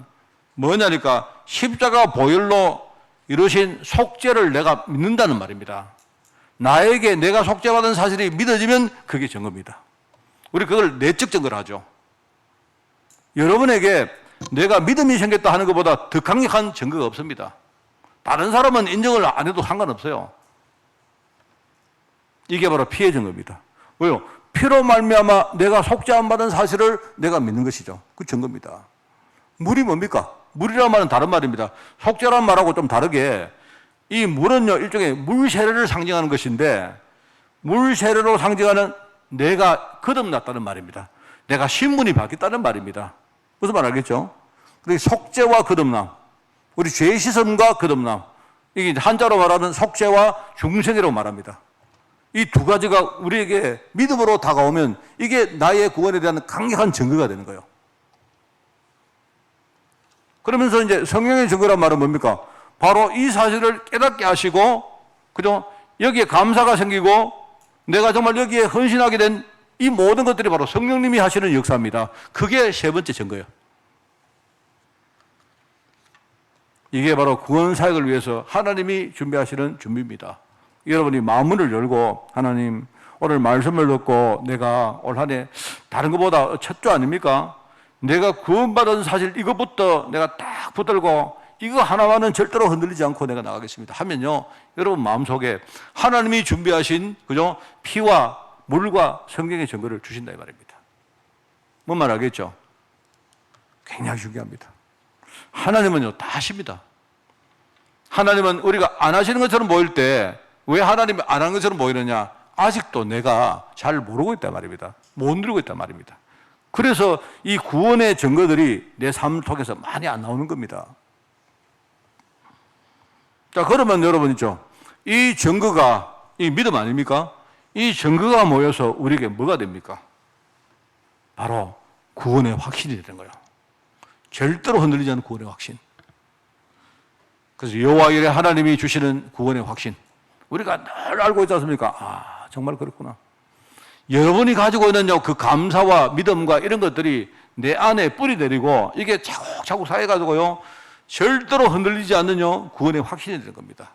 뭐냐니까 십자가 보혈로 이루신 속죄를 내가 믿는다는 말입니다. 나에게 내가 속죄받은 사실이 믿어지면 그게 증거입니다. 우리 그걸 내적 증거를 하죠. 여러분에게 내가 믿음이 생겼다 하는 것보다 더 강력한 증거가 없습니다. 다른 사람은 인정을 안 해도 상관없어요. 이게 바로 피의 증거입니다. 왜요? 피로 말미암아 내가 속죄 안 받은 사실을 내가 믿는 것이죠. 그 증거입니다. 물이 뭡니까? 물이라는 말은 다른 말입니다. 속죄라는 말하고 좀 다르게 이 물은요 일종의 물 세례를 상징하는 것인데 물 세례로 상징하는 내가 거듭났다는 말입니다. 내가 신분이 바뀌었다는 말입니다. 무슨 말 알겠죠? 그리고 속죄와 거듭남, 우리 죄 씻음과 거듭남, 이게 한자로 말하는 속죄와 중생이라고 말합니다. 이 두 가지가 우리에게 믿음으로 다가오면 이게 나의 구원에 대한 강력한 증거가 되는 거예요. 그러면서 이제 성령의 증거란 말은 뭡니까? 바로 이 사실을 깨닫게 하시고, 그죠? 여기에 감사가 생기고, 내가 정말 여기에 헌신하게 된 이 모든 것들이 바로 성령님이 하시는 역사입니다. 그게 세 번째 증거예요. 이게 바로 구원 사역을 위해서 하나님이 준비하시는 준비입니다. 여러분이 마음문을 열고 하나님 오늘 말씀을 듣고 내가 올 한 해 다른 것보다 첫 주 아닙니까? 내가 구원받은 사실 이것부터 내가 딱 붙들고 이거 하나만은 절대로 흔들리지 않고 내가 나가겠습니다 하면요, 여러분 마음속에 하나님이 준비하신 그죠? 피와 물과 성령의 증거를 주신다 이 말입니다. 뭔 말 알겠죠? 굉장히 중요합니다. 하나님은요 다 하십니다. 하나님은 우리가 안 하시는 것처럼 보일 때 왜 하나님이 안 하는 것처럼 보이느냐? 아직도 내가 잘 모르고 있단 말입니다. 못 누리고 있단 말입니다. 그래서 이 구원의 증거들이 내 삶을 통해서 많이 안 나오는 겁니다. 자, 그러면 여러분 있죠. 이 증거가 이 믿음 아닙니까? 이 증거가 모여서 우리에게 뭐가 됩니까? 바로 구원의 확신이 되는 거예요. 절대로 흔들리지 않는 구원의 확신. 그래서 여호와 이레 하나님이 주시는 구원의 확신. 우리가 늘 알고 있지 않습니까? 아, 정말 그렇구나. 여러분이 가지고 있는 그 감사와 믿음과 이런 것들이 내 안에 뿌리 내리고 이게 차곡차곡 쌓여가지고요 절대로 흔들리지 않는 구원의 확신이 되는 겁니다.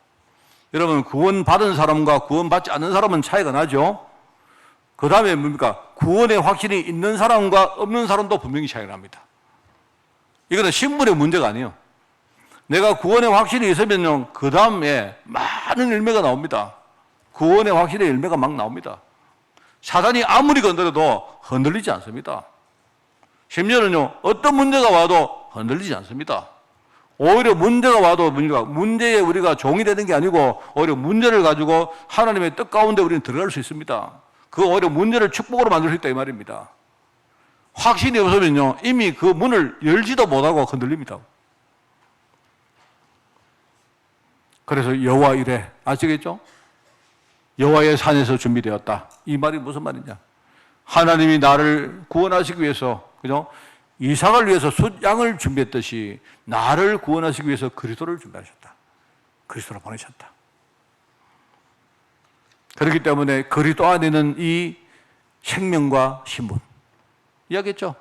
여러분, 구원 받은 사람과 구원 받지 않는 사람은 차이가 나죠. 그 다음에 뭡니까? 구원의 확신이 있는 사람과 없는 사람도 분명히 차이가 납니다. 이거는 신분의 문제가 아니에요. 내가 구원의 확신이 있으면요, 그 다음에 많은 열매가 나옵니다. 구원의 확신의 열매가 막 나옵니다. 사단이 아무리 건드려도 흔들리지 않습니다. 심지어는요, 어떤 문제가 와도 흔들리지 않습니다. 오히려 문제가 와도 문제에 우리가 종이 되는 게 아니고 오히려 문제를 가지고 하나님의 뜻 가운데 우리는 들어갈 수 있습니다. 그 오히려 문제를 축복으로 만들 수 있다 이 말입니다. 확신이 없으면요, 이미 그 문을 열지도 못하고 흔들립니다. 그래서 여호와 이래, 아시겠죠? 여호와의 산에서 준비되었다. 이 말이 무슨 말이냐? 하나님이 나를 구원하시기 위해서, 그죠? 이삭을 위해서 숫양을 준비했듯이 나를 구원하시기 위해서 그리스도를 준비하셨다. 그리스도를 보내셨다. 그렇기 때문에 그리스도 안에는 이 생명과 신분, 이야기했죠?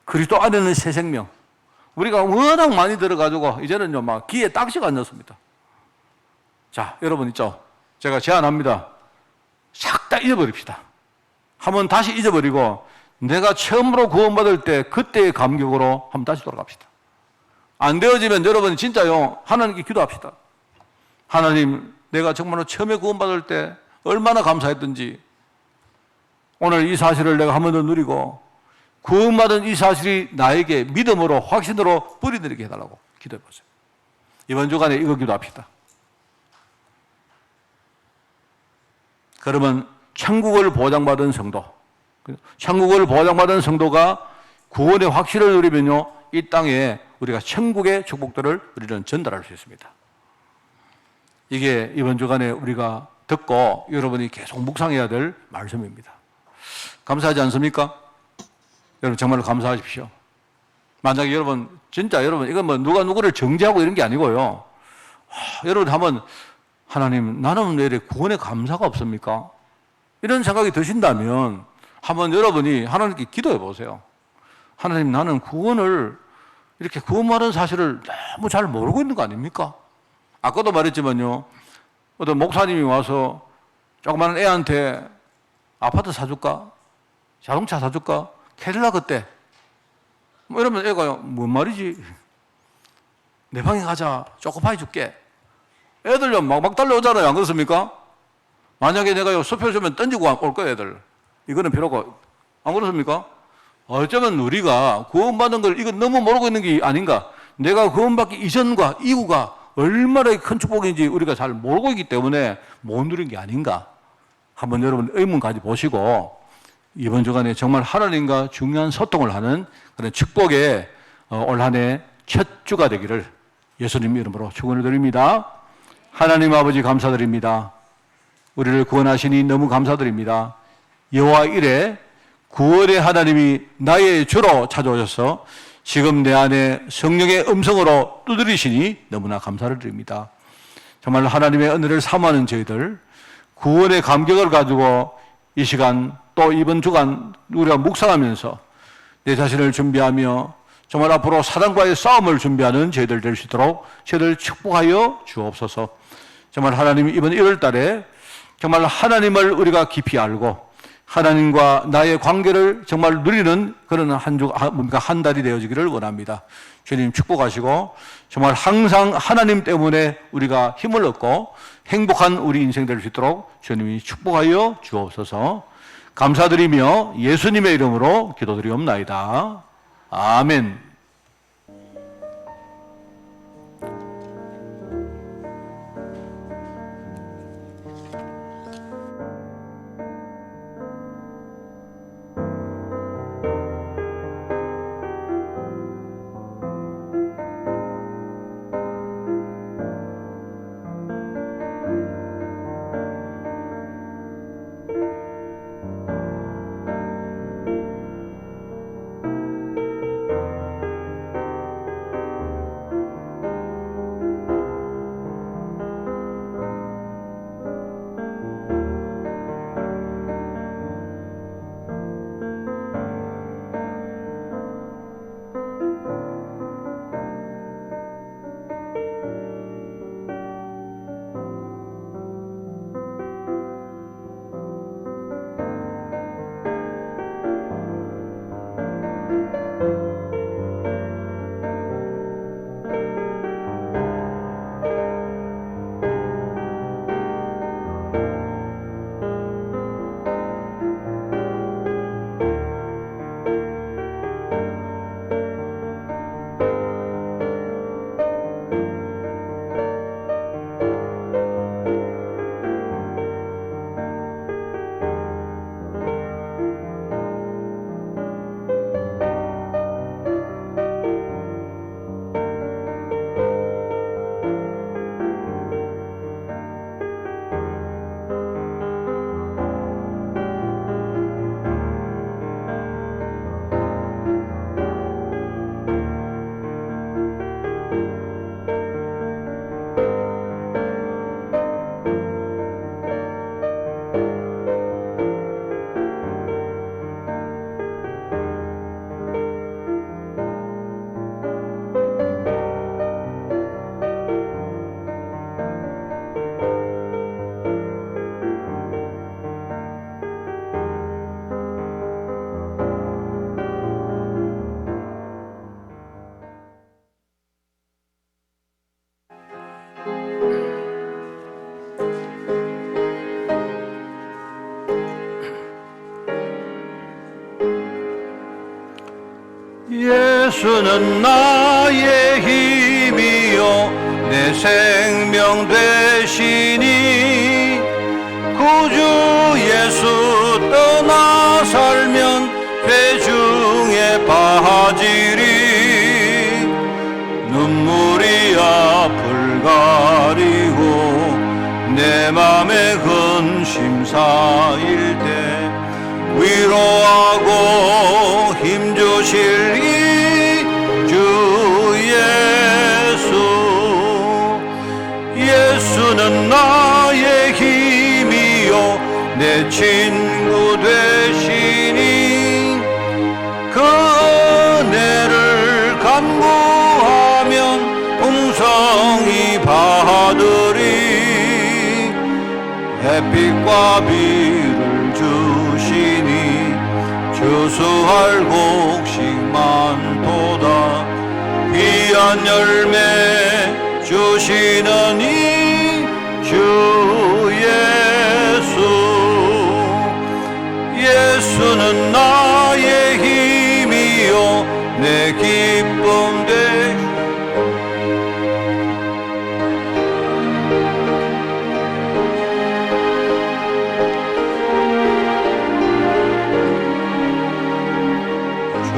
그리스도 안에는 새 생명. 우리가 워낙 많이 들어가지고 이제는요 막 귀에 딱지가 안 났습니다. 자, 여러분 있죠? 제가 제안합니다. 싹 다 잊어버립시다. 한번 다시 잊어버리고 내가 처음으로 구원받을 때 그때의 감격으로 한번 다시 돌아갑시다. 안 되어지면 여러분 진짜요 하나님께 기도합시다. 하나님, 내가 정말로 처음에 구원받을 때 얼마나 감사했던지 오늘 이 사실을 내가 한 번 더 누리고 구원받은 이 사실이 나에게 믿음으로 확신으로 뿌리내리게 해달라고 기도해 보세요. 이번 주간에 이거 기도합시다. 그러면 천국을 보장받은 성도, 천국을 보장받은 성도가 구원의 확신을 누리면요 이 땅에 우리가 천국의 축복들을 우리는 전달할 수 있습니다. 이게 이번 주간에 우리가 듣고 여러분이 계속 묵상해야 될 말씀입니다. 감사하지 않습니까? 여러분 정말로 감사하십시오. 만약에 여러분 진짜 여러분 이건 뭐 누가 누구를 정죄하고 이런 게 아니고요. 여러분 한번 하나님, 나는 왜 이렇게 구원에 감사가 없습니까? 이런 생각이 드신다면 한번 여러분이 하나님께 기도해 보세요. 하나님, 나는 구원을 이렇게 구원받은 사실을 너무 잘 모르고 있는 거 아닙니까? 아까도 말했지만요, 어떤 목사님이 와서 조그마한 애한테 아파트 사줄까? 자동차 사줄까? 캐딜락 어때? 뭐 이러면 애가 뭔 말이지? 내 방에 가자. 초코파이 줄게. 애들요 막 달려오잖아요. 안 그렇습니까? 만약에 내가 수표 주면 던지고 올 거예요, 애들. 이거는 필요 없고. 안 그렇습니까? 어쩌면 우리가 구원받은 걸 이거 너무 모르고 있는 게 아닌가? 내가 구원받기 이전과 이후가 얼마나 큰 축복인지 우리가 잘 모르고 있기 때문에 못 누린 게 아닌가? 한번 여러분 의문 가져보시고 이번 주간에 정말 하나님과 중요한 소통을 하는 그런 축복의 올 한 해 첫 주가 되기를 예수님 이름으로 축원을 드립니다. 하나님 아버지 감사드립니다. 우리를 구원하시니 너무 감사드립니다. 여호와 이래 구원의 하나님이 나의 주로 찾아오셔서 지금 내 안에 성령의 음성으로 두드리시니 너무나 감사를 드립니다. 정말 하나님의 은혜를 사모하는 저희들 구원의 감격을 가지고 이 시간 또 이번 주간 우리가 묵상하면서 내 자신을 준비하며 정말 앞으로 사단과의 싸움을 준비하는 저희들 될 수 있도록 저희들 축복하여 주옵소서. 정말 하나님이 이번 1월 달에 정말 하나님을 우리가 깊이 알고 하나님과 나의 관계를 정말 누리는 그런 한 달이 되어지기를 원합니다. 주님 축복하시고 정말 항상 하나님 때문에 우리가 힘을 얻고 행복한 우리 인생 될 수 있도록 주님이 축복하여 주옵소서. 감사드리며 예수님의 이름으로 기도드리옵나이다. 아멘. 예수는 나의 힘이요 내 생명 되시니 구주 예수 떠나 살면 죄 중에 빠지리 눈물이 앞을 가리고 내 맘에 근심 쌓일 때 위로하고 힘주실 이 주 예수 예수는 나의 힘이요 내 친구 되시니 그 은혜를 간구하면 풍성히 받으리 햇빛과 비를 주시니 주수할 곡식 많도다 귀한 열매 주시는 이 주 예수 예수는 나의 힘이요 내 기쁨 되시니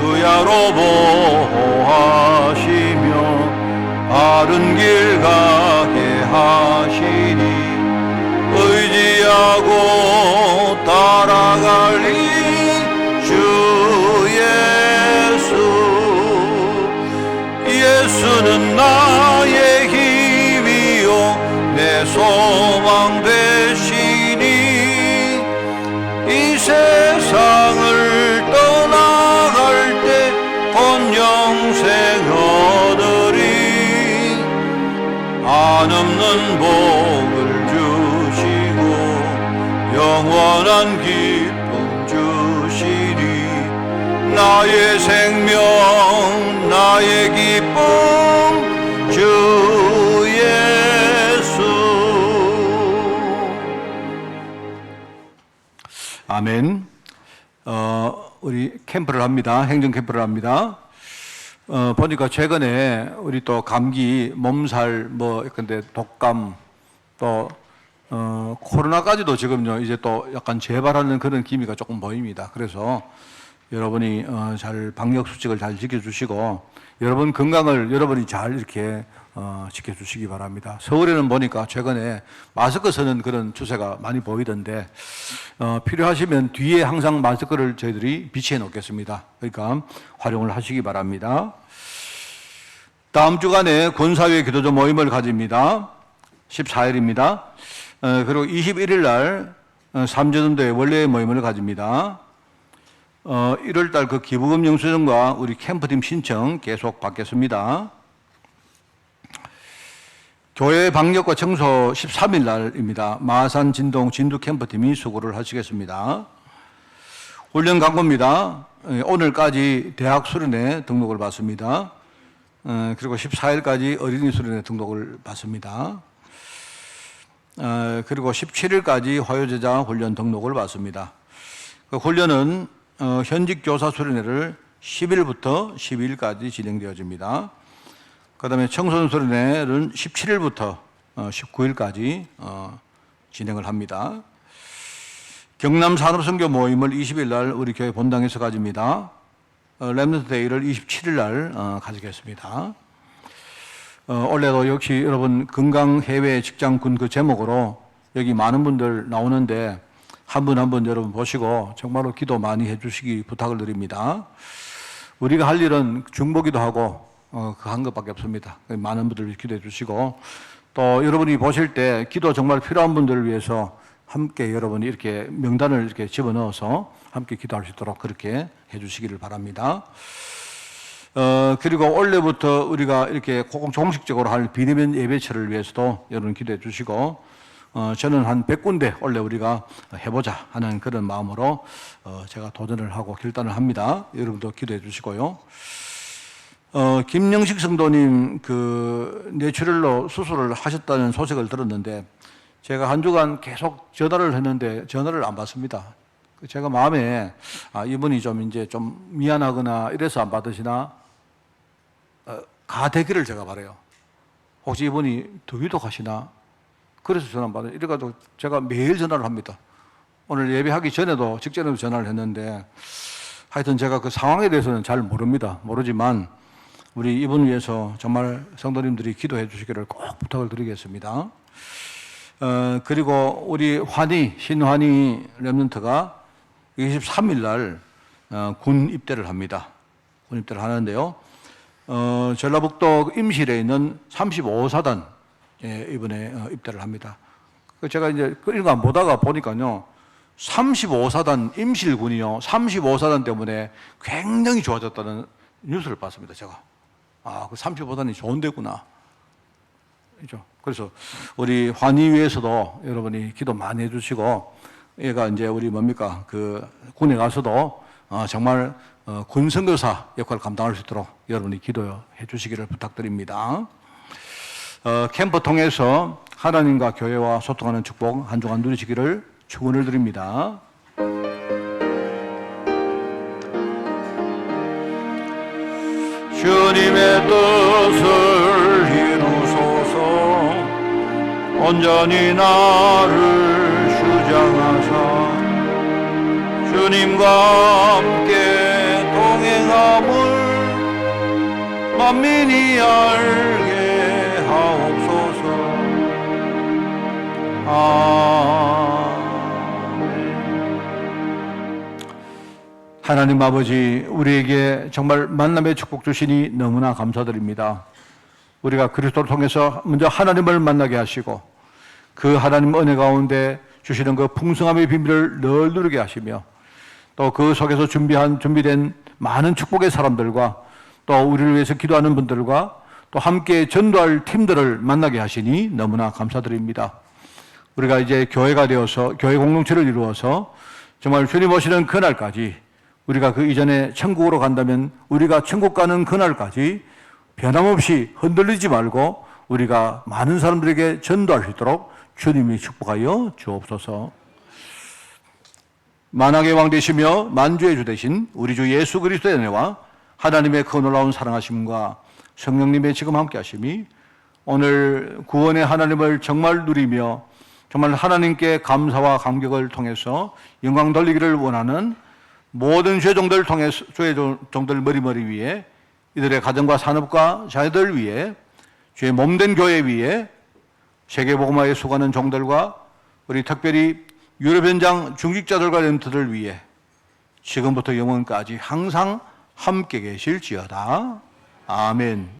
주야로 보호하시며 바른 길 가게 하시니 의지하고 따라갈 이 주 예수 예수는 나의 힘이요 내 소망 되시니 이 세상을 떠나갈 때 온 영생 얻으리 한없는 복을 주시고 영원한 기쁨 주시니 나의 생명 나의 기쁨 주 예수 아멘. 우리 캠프를 합니다. 행정 캠프를 합니다. 보니까 최근에 우리 또 감기, 몸살, 근데 독감, 또, 코로나까지도 지금요, 이제 또 약간 재발하는 그런 기미가 조금 보입니다. 그래서 여러분이, 잘 방역수칙을 잘 지켜주시고, 여러분 건강을 여러분이 잘 이렇게, 지켜주시기 바랍니다. 서울에는 보니까 최근에 마스크 쓰는 그런 추세가 많이 보이던데, 필요하시면 뒤에 항상 마스크를 저희들이 비치해 놓겠습니다. 그러니까 활용을 하시기 바랍니다. 다음 주간에 권사회 기도조 모임을 가집니다. 14일입니다. 그리고 21일 날 삼재전도회 원래 모임을 가집니다. 1월 달 그 기부금 영수증과 우리 캠프팀 신청 계속 받겠습니다. 교회 방역과 청소 13일 날입니다. 마산 진동 진두 캠프팀이 수고를 하시겠습니다. 훈련 광고입니다. 오늘까지 대학 수련회 등록을 받습니다. 그리고 14일까지 어린이 수련회 등록을 받습니다. 그리고 17일까지 화요제자 훈련 등록을 받습니다. 그 훈련은 현직 교사 수련회를 10일부터 12일까지 진행되어집니다. 그 다음에 청소년 수련회는 17일부터 19일까지 진행을 합니다. 경남 산업선교 모임을 20일 날 우리 교회 본당에서 가집니다. 렘넌트 데이를 27일 날 가지겠습니다. 올해도 역시 여러분 건강 해외 직장군 그 제목으로 여기 많은 분들 나오는데 한 분 한 분 여러분 보시고 정말로 기도 많이 해주시기 부탁을 드립니다. 우리가 할 일은 중보기도 하고 그 한 것밖에 없습니다. 많은 분들 기도해 주시고 또 여러분이 보실 때 기도 정말 필요한 분들을 위해서 함께 여러분이 이렇게 명단을 이렇게 집어넣어서 함께 기도할 수 있도록 그렇게 해 주시기를 바랍니다. 그리고 올해부터 우리가 이렇게 공식적으로 할 비대면 예배처를 위해서도 여러분 기도해 주시고 저는 한 100군데 원래 우리가 해보자 하는 그런 마음으로 제가 도전을 하고 결단을 합니다. 여러분도 기도해 주시고요. 김영식 성도님 그 뇌출혈로 수술을 하셨다는 소식을 들었는데 제가 한 주간 계속 전화를 했는데 전화를 안 받습니다. 제가 마음에 이분이 좀 이제 좀 미안하거나 이래서 안 받으시나 되기를 제가 바라요. 혹시 이분이 더위독하시나? 그래서 전화 안 받아요. 이래가지고 제가 매일 전화를 합니다. 오늘 예배하기 전에도 직전에도 전화를 했는데 하여튼 제가 그 상황에 대해서는 잘 모르지만 우리 이분 위해서 정말 성도님들이 기도해 주시기를 꼭 부탁을 드리겠습니다. 그리고 우리 신환희 렘넌트가 23일 날 군 입대를 합니다. 군 입대를 하는데요. 전라북도 임실에 있는 35사단 이번에 입대를 합니다. 제가 이제 이거 보다가 보니까요. 35사단 임실군이요. 35사단 때문에 굉장히 좋아졌다는 뉴스를 봤습니다. 제가. 그 35사단이 좋은 데구나. 그렇죠. 그래서 우리 환희 위해서도 여러분이 기도 많이 해주시고, 얘가 이제 우리 그 군에 가서도 정말 군 선교사 역할을 감당할 수 있도록 여러분이 기도해 주시기를 부탁드립니다. 캠프 통해서 하나님과 교회와 소통하는 축복 한 주간 누리시기를 축원을 드립니다. 주님의 뜻을 이루소서. 온전히 나를 주장하사 주님과 함께 동행함을 만민이 알게 하옵소서. 하나님 아버지, 우리에게 정말 만남의 축복 주시니 너무나 감사드립니다. 우리가 그리스도를 통해서 먼저 하나님을 만나게 하시고 그 하나님 은혜 가운데 주시는 그 풍성함의 비밀을 늘 누리게 하시며 또 그 속에서 준비된 많은 축복의 사람들과 또 우리를 위해서 기도하는 분들과 또 함께 전도할 팀들을 만나게 하시니 너무나 감사드립니다. 우리가 이제 교회가 되어서 교회 공동체를 이루어서 정말 주님 오시는 그날까지 우리가 그 이전에 천국으로 간다면 우리가 천국 가는 그날까지 변함없이 흔들리지 말고 우리가 많은 사람들에게 전도할 수 있도록 주님이 축복하여 주옵소서. 만왕의 왕 되시며 만주의 주 되신 우리 주 예수 그리스도의 은혜와 하나님의 그 놀라운 사랑하심과 성령님의 지금 함께 하심이 오늘 구원의 하나님을 정말 누리며 정말 하나님께 감사와 감격을 통해서 영광 돌리기를 원하는 모든 죄종들 통해서 죄종들 머리머리 위에 이들의 가정과 산업과 자녀들 위에 주의 몸된 교회 위에 세계복음화에 수고하는 종들과 우리 특별히 유럽 현장 중직자들과 렘넌트들 위해 지금부터 영원까지 항상 함께 계실지어다. 아멘.